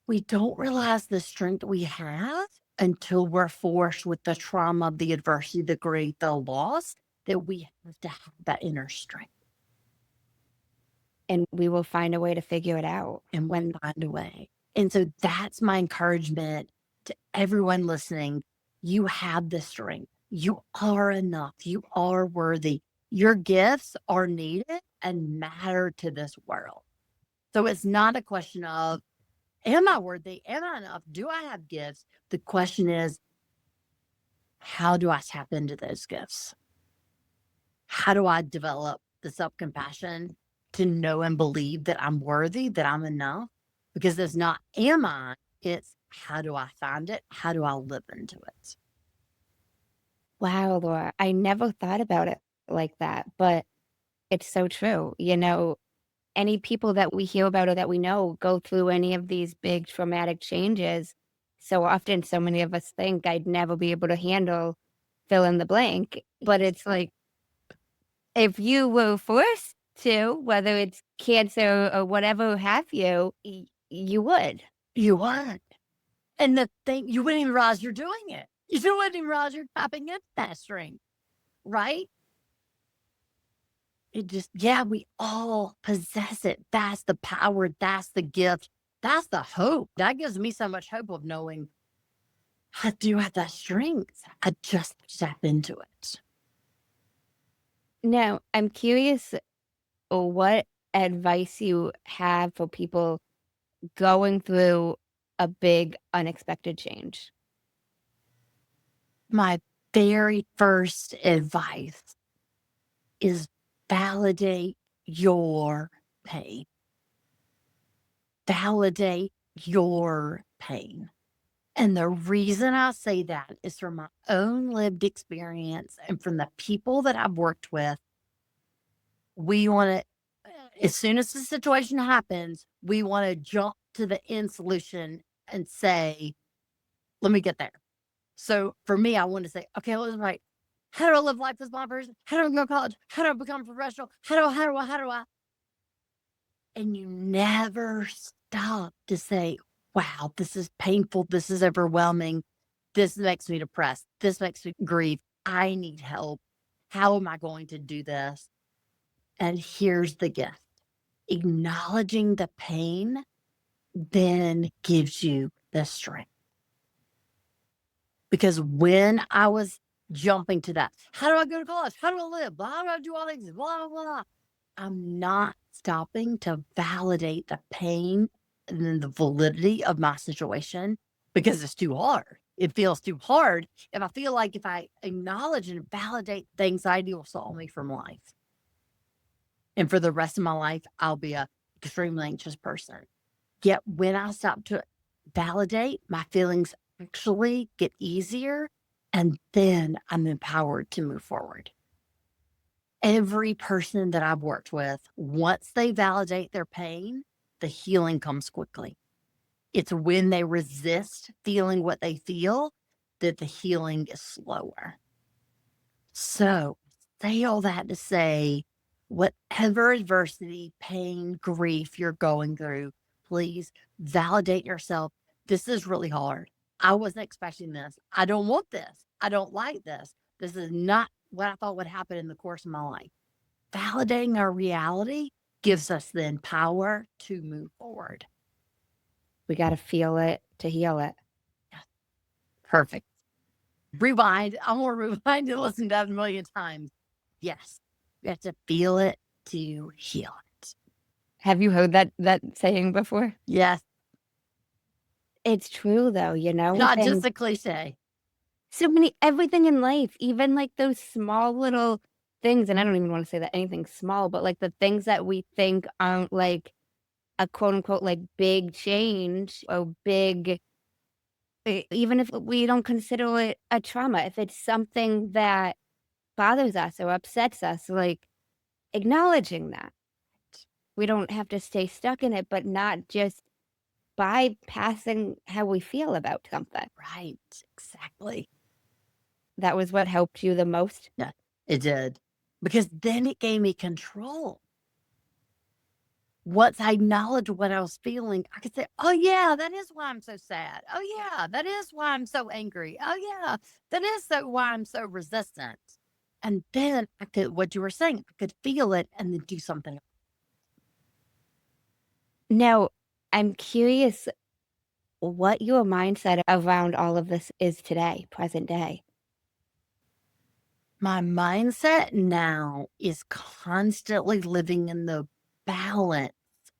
we don't realize the strength we have until we're forced with the trauma, the adversity, the grief, the loss, that we have to have that inner strength. And we will find a way to figure it out. And when find a way. And so that's my encouragement to everyone listening. You have the strength. You are enough. You are worthy. Your gifts are needed and matter to this world. So it's not a question of, am I worthy? Am I enough? Do I have gifts? The question is, how do I tap into those gifts? How do I develop the self-compassion to know and believe that I'm worthy, that I'm enough? Because it's not, am I? It's, how do I find it? How do I live into it? Wow, Laura, I never thought about it like that, but it's so true. Any people that we hear about or that we know go through any of these big traumatic changes. So often, so many of us think I'd never be able to handle fill in the blank. But it's like, if you were forced to, whether it's cancer or whatever have you, you would. You would. And the thing, you wouldn't even realize you're doing it. You wouldn't even realize you're tapping into that strength, right? It just, yeah, we all possess it. That's the power. That's the gift. That's the hope. That gives me so much hope of knowing I do have that strength. I just tap into it. Now, I'm curious what advice you have for people going through a big unexpected change. My very first advice is validate your pain. Validate your pain. And the reason I say that is from my own lived experience and from the people that I've worked with. We want to, as soon as the situation happens, we want to jump to the end solution and say, let me get there. So for me, I want to say, okay, let's write, how do I live life as a blind person? How do I go to college? How do I become a professional? How do I? And you never stop to say, wow, this is painful. This is overwhelming. This makes me depressed. This makes me grieve. I need help. How am I going to do this? And here's the gift. acknowledging the pain then gives you the strength. Because when I was jumping to that, how do I go to college? How do I live? How do I do all these? Blah, blah, blah. I'm not stopping to validate the pain and then the validity of my situation because it's too hard. It feels too hard. If I feel like if I acknowledge and validate, the anxiety will solve me from life. And for the rest of my life, I'll be a extremely anxious person. Yet when I stop to validate, my feelings actually get easier, and then I'm empowered to move forward. Every person that I've worked with, once they validate their pain, the healing comes quickly. It's when they resist feeling what they feel that the healing is slower. So, say all that to say, whatever adversity, pain, grief you're going through, please validate yourself. This is really hard. I wasn't expecting this. I don't want this. I don't like this. This is not what I thought would happen in the course of my life. Validating our reality gives us then power to move forward. We got to feel it to heal it. Perfect. Rewind. I'm going to rewind and listen to that a million times. Yes. We have to feel it to heal it. Have you heard that saying before? Yes. It's true though, Not just a cliche. So many, everything in life, even like those small little things, and I don't even want to say that anything small, but like the things that we think aren't like a quote unquote like big change or big, even if we don't consider it a trauma, if it's something that bothers us or upsets us, like acknowledging that. We don't have to stay stuck in it, but not just bypassing how we feel about something. Right. Exactly. That was what helped you the most? Yeah, it did. Because then it gave me control. Once I acknowledged what I was feeling, I could say, oh, yeah, that is why I'm so sad. Oh, yeah, that is why I'm so angry. Oh, yeah, that is why I'm so resistant. And then I could, what you were saying, I could feel it and then do something. Now, I'm curious what your mindset around all of this is today, present day. My mindset now is constantly living in the balance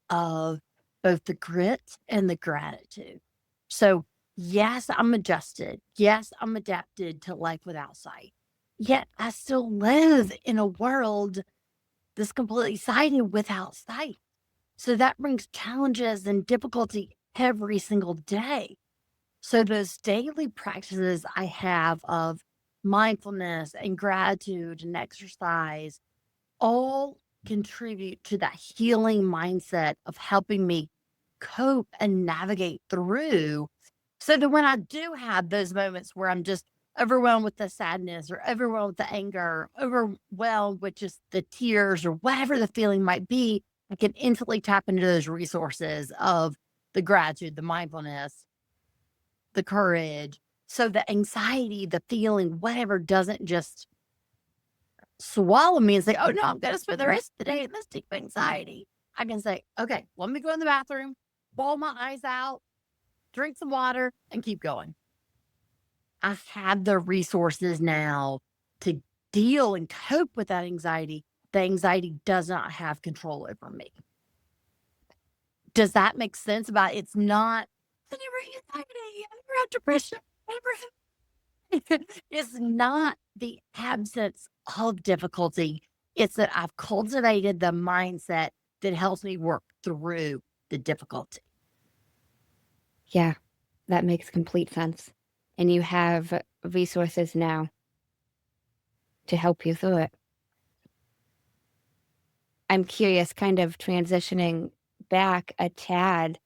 of both the grit and the gratitude. So, yes, I'm adjusted. Yes, I'm adapted to life without sight. Yet I still live in a world that's completely sighted without sight. So that brings challenges and difficulty every single day. So those daily practices I have of mindfulness and gratitude and exercise all contribute to that healing mindset of helping me cope and navigate through, so that when I do have those moments where I'm just overwhelmed with the sadness or overwhelmed with the anger, overwhelmed with just the tears or whatever the feeling might be, I can instantly tap into those resources of the gratitude, the mindfulness, the courage. So the anxiety, the feeling, whatever doesn't just swallow me and say, oh no, I'm going to spend the rest of the day in this deep anxiety. I can say, okay, let me go in the bathroom, bawl my eyes out, drink some water, and keep going. I have the resources now to deal and cope with that anxiety. The anxiety does not have control over me. Does that make sense about it's not, I never have anxiety, I never have depression, I never have. It's not the absence of difficulty. It's that I've cultivated the mindset that helps me work through the difficulty. Yeah, that makes complete sense. And you have resources now to help you through it. I'm curious, kind of transitioning back a tad.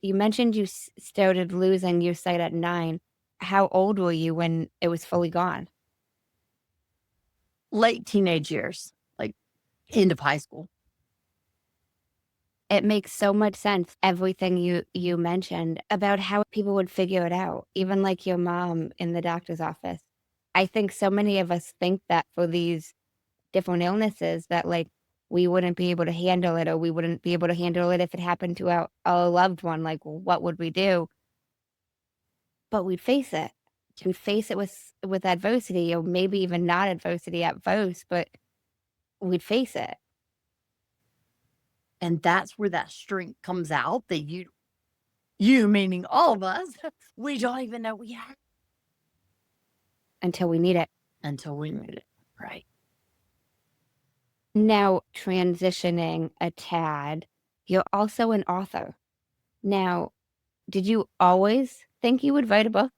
You mentioned you started losing your sight at 9. How old were you when it was fully gone? Late teenage years, like end of high school. It makes so much sense, everything you mentioned about how people would figure it out, even like your mom in the doctor's office. I think so many of us think that for these different illnesses that like we wouldn't be able to handle it, or we wouldn't be able to handle it if it happened to our loved one. Like, well, what would we do? But we'd face it. We'd face it with adversity, or maybe even not adversity at first, but we'd face it. And that's where that strength comes out that you meaning all of us, we don't even know we have Until we need it. until we need it. Right. Now, transitioning a tad, you're also an author. Now, did you always think you would write a book?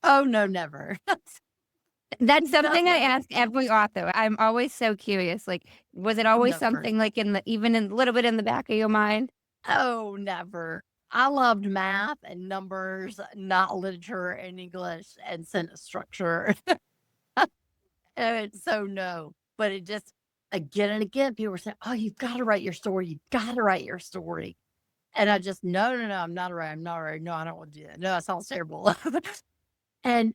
Oh, no, never. That's something I ask every author. I'm always so curious. Like, was it always Never. something like even in a little bit in the back of your mind? Oh, never. I loved math and numbers, not literature and English and sentence structure. And so no, but it just again and again, people were saying, "Oh, you've got to write your story. You've got to write your story." And I just, no, I'm not a writer. I'm not a writer. No, I don't want to do that. No, that sounds terrible. And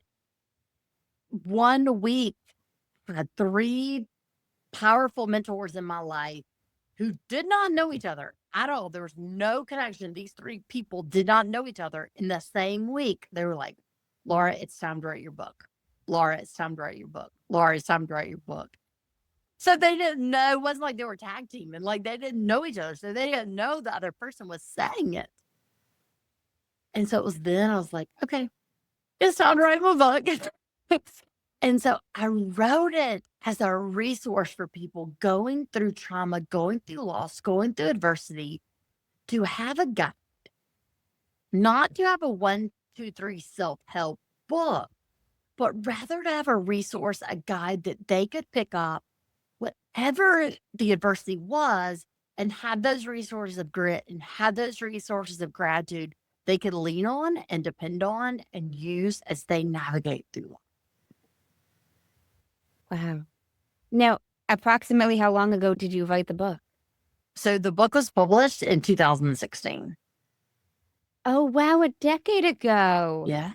one week, I had 3 powerful mentors in my life who did not know each other at all. There was no connection. These 3 people did not know each other. In the same week, they were like, "Laura, it's time to write your book. Laura, it's time to write your book. Laura, it's time to write your book." So they didn't know. It wasn't like they were tag teaming. Like, they didn't know each other. So they didn't know the other person was saying it. And so it was then I was like, okay, it's time to write my book. And so I wrote it as a resource for people going through trauma, going through loss, going through adversity, to have a guide, not to have a 1, 2, 3 self-help book, but rather to have a resource, a guide that they could pick up whatever the adversity was and have those resources of grit and have those resources of gratitude they could lean on and depend on and use as they navigate through life. Wow. Now, approximately how long ago did you write the book? So the book was published in 2016. Oh, wow, a decade ago. Yeah.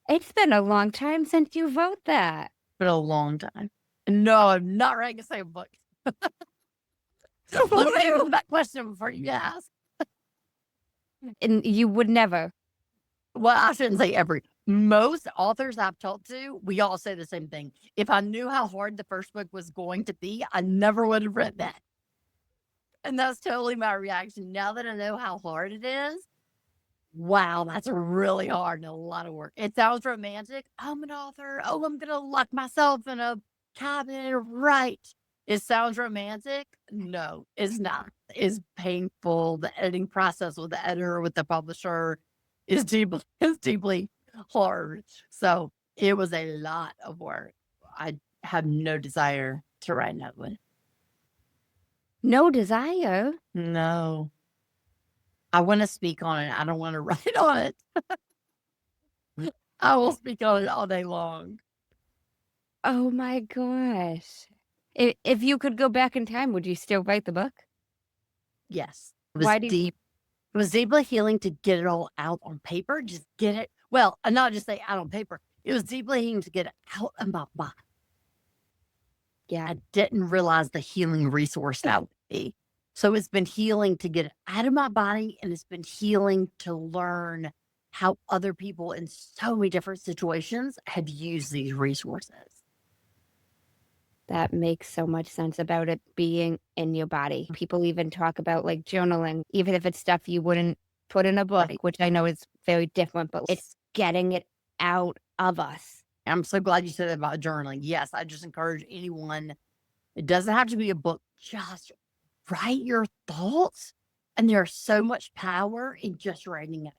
It's been a long time since you wrote that. Been a long time. No, I'm not writing the same book. Let me answer that question before you ask. And you would never. Well, I shouldn't say every. Most authors I've talked to, we all say the same thing. If I knew how hard the first book was going to be, I never would have read that. And that's totally my reaction. Now that I know how hard it is, wow, that's really hard and a lot of work. It sounds romantic. I'm an author. Oh, I'm going to lock myself in a cabin and write. It sounds romantic. No, it's not. It's painful. The editing process with the editor, with the publisher is deeply hard. So it was a lot of work. I have no desire to write another one. No desire? No. I want to speak on it. I don't want to write on it. I will speak on it all day long. Oh my gosh. If you could go back in time, would you still write the book? Yes. It was Why do you- deep. It was deeply healing to get it all out on paper. Just get it. Well, not just say out on paper. It was deeply healing to get it out of my body. Yeah, I didn't realize the healing resource that would be. So it's been healing to get it out of my body, and it's been healing to learn how other people in so many different situations have used these resources. That makes so much sense about it being in your body. People even talk about like journaling, even if it's stuff you wouldn't put in a book, which I know is very different, but it's getting it out of us. I'm so glad you said that about journaling. Yes, I just encourage anyone. It doesn't have to be a book. Just write your thoughts. And there's so much power in just writing it.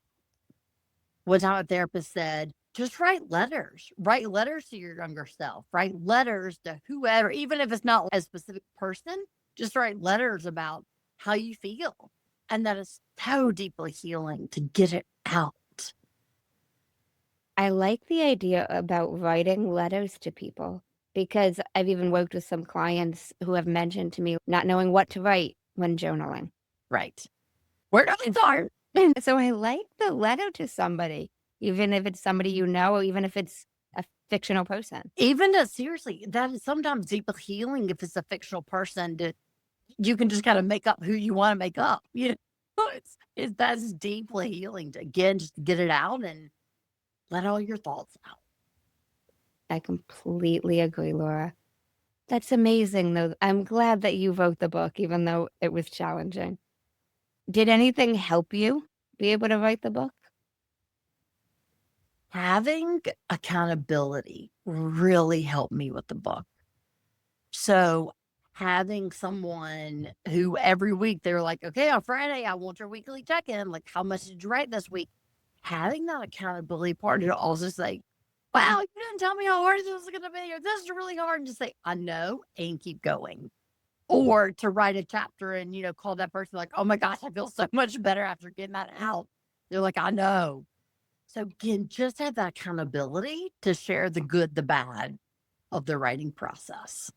One time a therapist said, just write letters. Write letters to your younger self. Write letters to whoever, even if it's not a specific person, just write letters about how you feel. And that is so deeply healing to get it out. I like the idea about writing letters to people because I've even worked with some clients who have mentioned to me not knowing what to write when journaling. Right. Where do I start? So I like the letter to somebody, even if it's somebody you know, or even if it's a fictional person. Even to seriously, that is sometimes deeply healing if it's a fictional person. You can just kind of make up who you want to make up. That's deeply healing to, again, just get it out and let all your thoughts out. I completely agree, Laura. That's amazing, though. I'm glad that you wrote the book, even though it was challenging. Did anything help you be able to write the book? Having accountability really helped me with the book. So having someone who every week they're like, okay, on Friday, I want your weekly check-in. Like, how much did you write this week? Having that accountability partner to also say, wow, you didn't tell me how hard this was going to be, or this is really hard. And just say, I know, and keep going. Or to write a chapter and, call that person like, oh my gosh, I feel so much better after getting that out. They're like, I know. So again, just have that accountability to share the good, the bad of the writing process.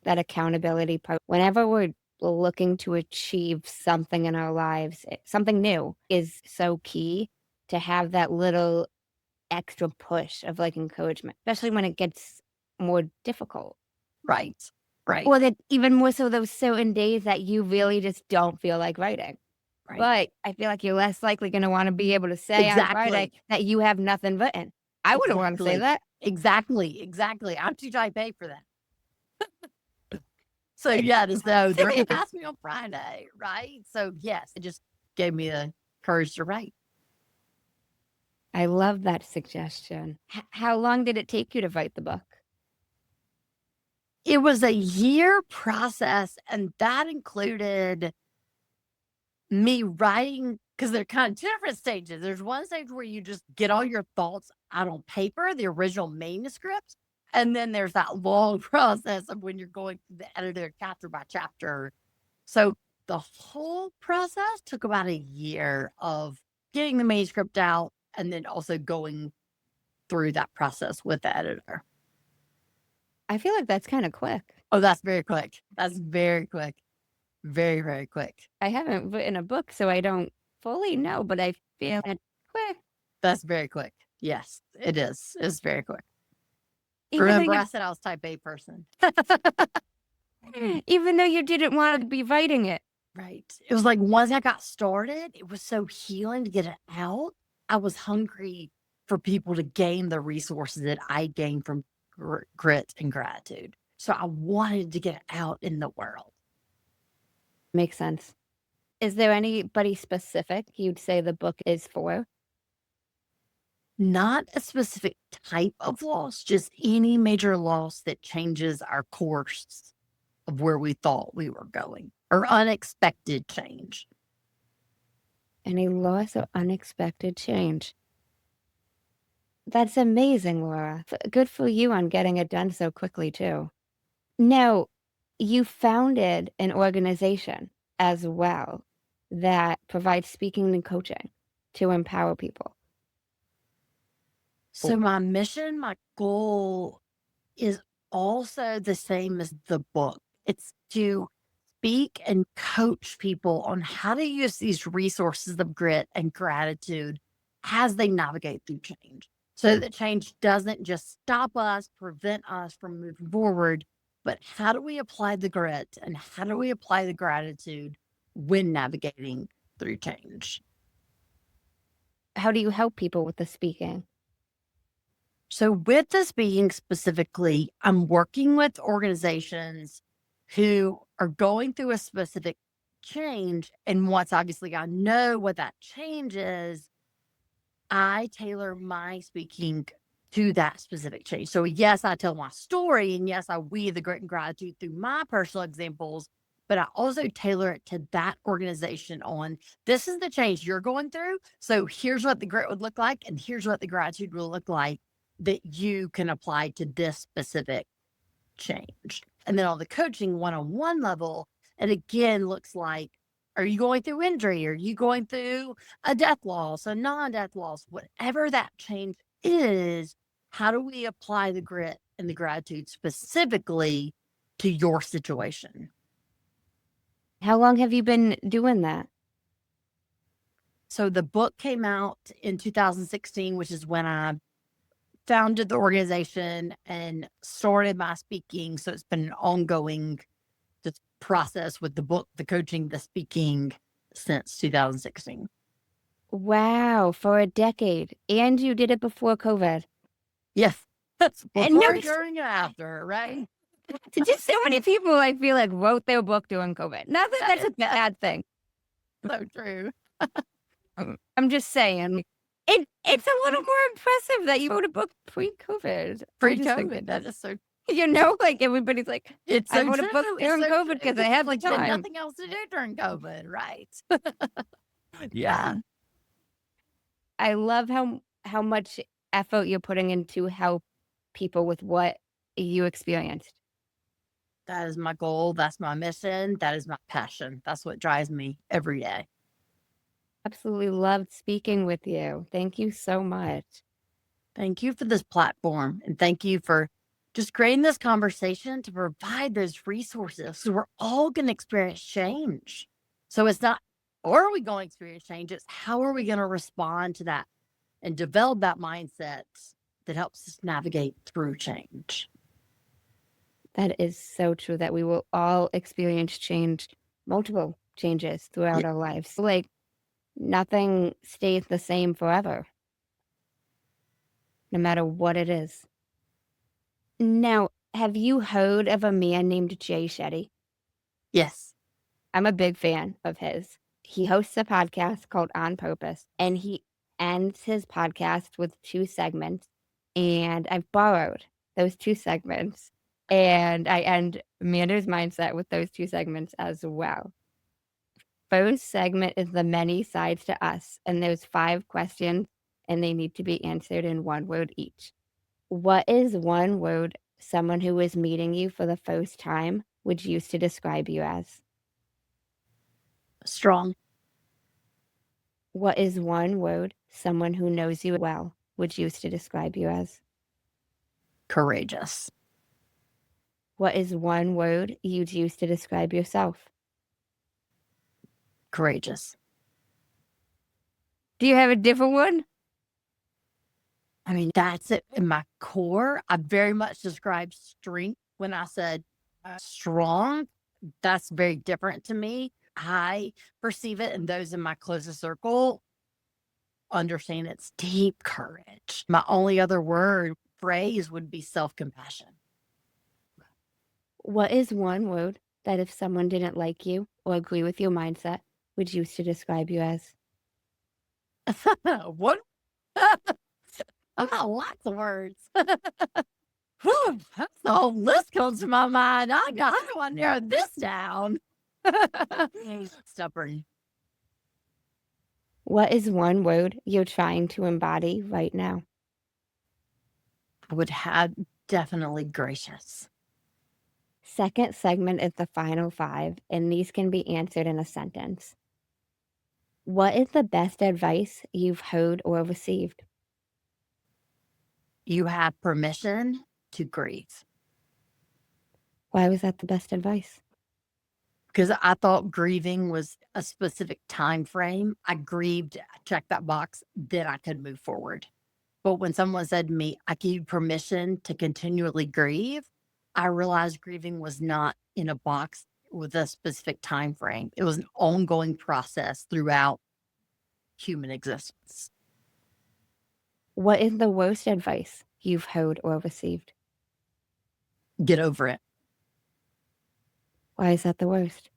That accountability part. Whenever we're looking to achieve something in our lives, something new is so key to have that little extra push of like encouragement, especially when it gets more difficult. Right. Or that even more so those certain days that you really just don't feel like writing. Right. But I feel like you're less likely going to want to be able to say on Friday that you have nothing written. I wouldn't want to say that. Exactly. I'm too type A for that. So yeah, so they're going to ask me on Friday, right? So yes, it just gave me the courage to write. I love that suggestion. How long did it take you to write the book? It was a year process, and that included me writing, because they're kind of two different stages. There's one stage where you just get all your thoughts out on paper, the original manuscript. And then there's that long process of when you're going through the editor chapter by chapter. So the whole process took about a year of getting the manuscript out and then also going through that process with the editor. I feel like that's kind of quick. Oh, that's very quick. That's very quick. Very, very quick. I haven't written a book, so I don't fully know, but I feel it's quick. That's very quick. Yes, it is. It's very quick. Even Remember, I said I was type A person. Even though you didn't want to be writing it. Right. It was like once I got started, it was so healing to get it out. I was hungry for people to gain the resources that I gained from grit and gratitude. So I wanted to get it out in the world. Makes sense. Is there anybody specific you'd say the book is for? Not a specific type of loss, just any major loss that changes our course of where we thought we were going, or unexpected change. Any loss or unexpected change? That's amazing, Laura. Good for you on getting it done so quickly, too. Now, you founded an organization as well that provides speaking and coaching to empower people. So my mission, my goal is also the same as the book. It's to speak and coach people on how to use these resources of grit and gratitude as they navigate through change. So that change doesn't just stop us, prevent us from moving forward, but how do we apply the grit and how do we apply the gratitude when navigating through change? How do you help people with the speaking? So with the speaking specifically, I'm working with organizations who are going through a specific change. And once obviously I know what that change is, I tailor my speaking to that specific change. So yes, I tell my story, and yes, I weave the grit and gratitude through my personal examples, but I also tailor it to that organization on this is the change you're going through. So here's what the grit would look like, and here's what the gratitude will look like that you can apply to this specific change. And then on the coaching one-on-one level, it again looks like, are you going through injury? Are you going through a death loss, a non-death loss? Whatever that change is, how do we apply the grit and the gratitude specifically to your situation? How long have you been doing that? So the book came out in 2016, which is when I founded the organization and started my speaking. So it's been an ongoing just process with the book, the coaching, the speaking since 2016. Wow, for a decade. And you did it before COVID. Yes. That's And before, notice- during, and after, right? Just so many people, I feel like, wrote their book during COVID. Not that that's a bad thing. So true. I'm just saying, it's a little more impressive that you wrote a book pre-COVID. Pre-COVID, that is so. You know, like everybody's like, It's I so wrote a true. book It's during so COVID true. because I have Like time. nothing else to do during COVID, right? Yeah. I love how much effort you're putting into help people with what you experienced. That is my goal. That's my mission. That is my passion. That's what drives me every day. Absolutely loved speaking with you. Thank you so much. Thank you for this platform. And thank you for just creating this conversation to provide those resources. So we're all going to experience change. So it's not, or are we going to experience change? It's how are we going to respond to that and develop that mindset that helps us navigate through change. That is so true that we will all experience change, multiple changes throughout our lives. Like nothing stays the same forever, no matter what it is. Now, have you heard of a man named Jay Shetty? Yes. I'm a big fan of his. He hosts a podcast called On Purpose, and he ends his podcast with 2 segments. And I've borrowed those 2 segments, and I end Manders Mindset with those 2 segments as well. First segment is the many sides to us, and there's 5 questions, and they need to be answered in 1 word each. What is 1 word someone who is meeting you for the first time would use to describe you as? Strong. What is 1 word someone who knows you well would use to describe you as? Courageous. What is 1 word you'd use to describe yourself? Courageous. Do you have a different one? I mean, that's it. In my core, I very much described strength when I said strong. That's very different to me. I perceive it, and those in my closest circle understand it's deep courage. My only other phrase would be self-compassion. What is 1 word that if someone didn't like you or agree with your mindset would use to describe you as? What? I've got lots of words. Whew, that's the whole list comes to my mind. How do I narrow this down? Stubborn. What is 1 word you're trying to embody right now? I would have definitely gracious. Second segment is the final 5, and these can be answered in a sentence. What is the best advice you've heard or received? You have permission to grieve. Why was that the best advice? Because I thought grieving was a specific time frame. I grieved, checked that box, then I could move forward. But when someone said to me, I give you permission to continually grieve, I realized grieving was not in a box with a specific time frame. It was an ongoing process throughout human existence. What is the worst advice you've heard or received? Get over it. Why is that the worst?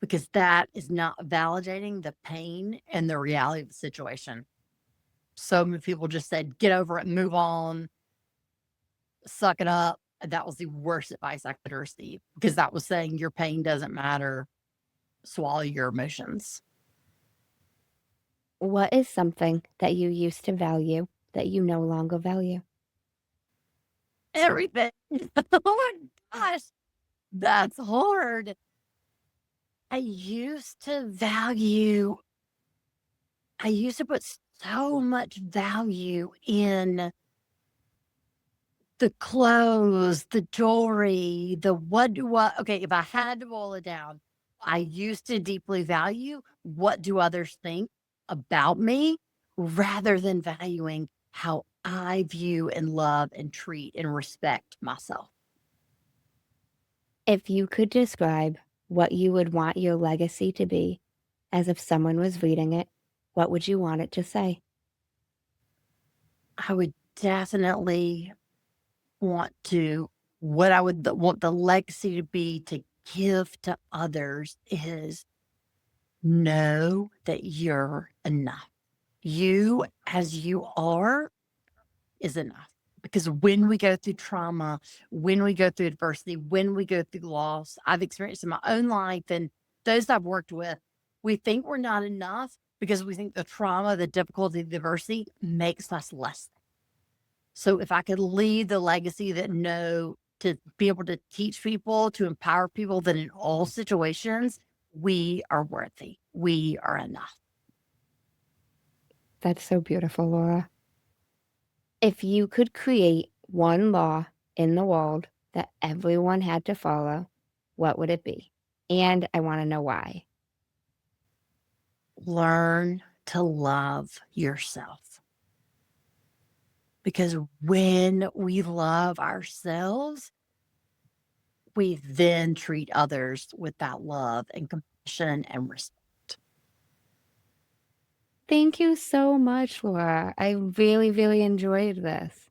Because that is not validating the pain and the reality of the situation. So many people just said, get over it and move on, suck it up. That was the worst advice I could receive because that was saying your pain doesn't matter. Swallow your emotions. What is something that you used to value that you no longer value? Everything. Oh my gosh, that's hard. I used to put so much value in the clothes, the jewelry, okay, if I had to boil it down, I used to deeply value what do others think about me rather than valuing how I view and love and treat and respect myself. If you could describe what you would want your legacy to be, as if someone was reading it, what would you want it to say? I would definitely want what I would want the legacy to be to give to others is know that you're enough. You as you are is enough. Because when we go through trauma, when we go through adversity, when we go through loss, I've experienced in my own life and those I've worked with, we think we're not enough because we think the trauma, the difficulty, the adversity makes us less. So if I could leave the legacy that to be able to teach people, to empower people that in all situations, we are worthy. We are enough. That's so beautiful, Laura. If you could create one law in the world that everyone had to follow, what would it be? And I want to know why. Learn to love yourself. Because when we love ourselves, we then treat others with that love and compassion and respect. Thank you so much, Laura. I really, really enjoyed this.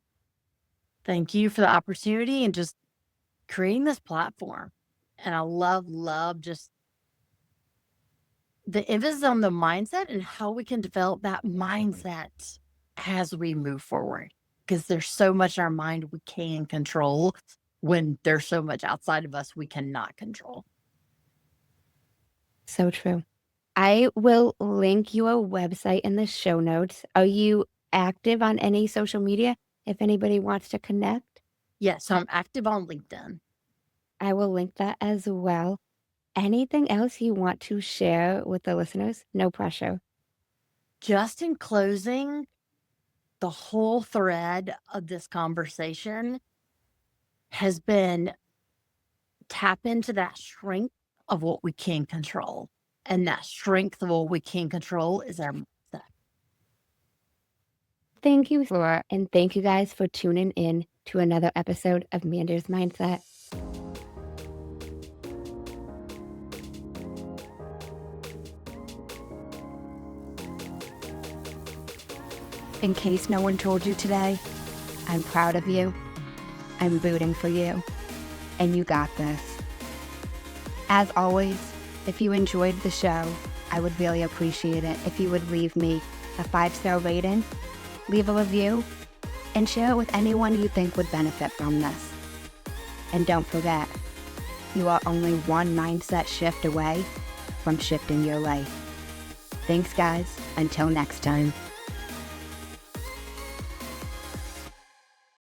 Thank you for the opportunity and just creating this platform. And I love just the emphasis on the mindset and how we can develop that mindset as we move forward. Because there's so much in our mind we can control when there's so much outside of us we cannot control. So true. I will link your website in the show notes. Are you active on any social media if anybody wants to connect? Yeah, so I'm active on LinkedIn. I will link that as well. Anything else you want to share with the listeners? No pressure. Just in closing, the whole thread of this conversation has been tap into that strength of what we can control. And that strength of what we can control is our mindset. Thank you, Laura. And thank you guys for tuning in to another episode of Manders Mindset. In case no one told you today, I'm proud of you. I'm rooting for you. And you got this. As always, if you enjoyed the show, I would really appreciate it if you would leave me a 5-star rating, leave a review, and share it with anyone you think would benefit from this. And don't forget, you are only one mindset shift away from shifting your life. Thanks, guys. Until next time.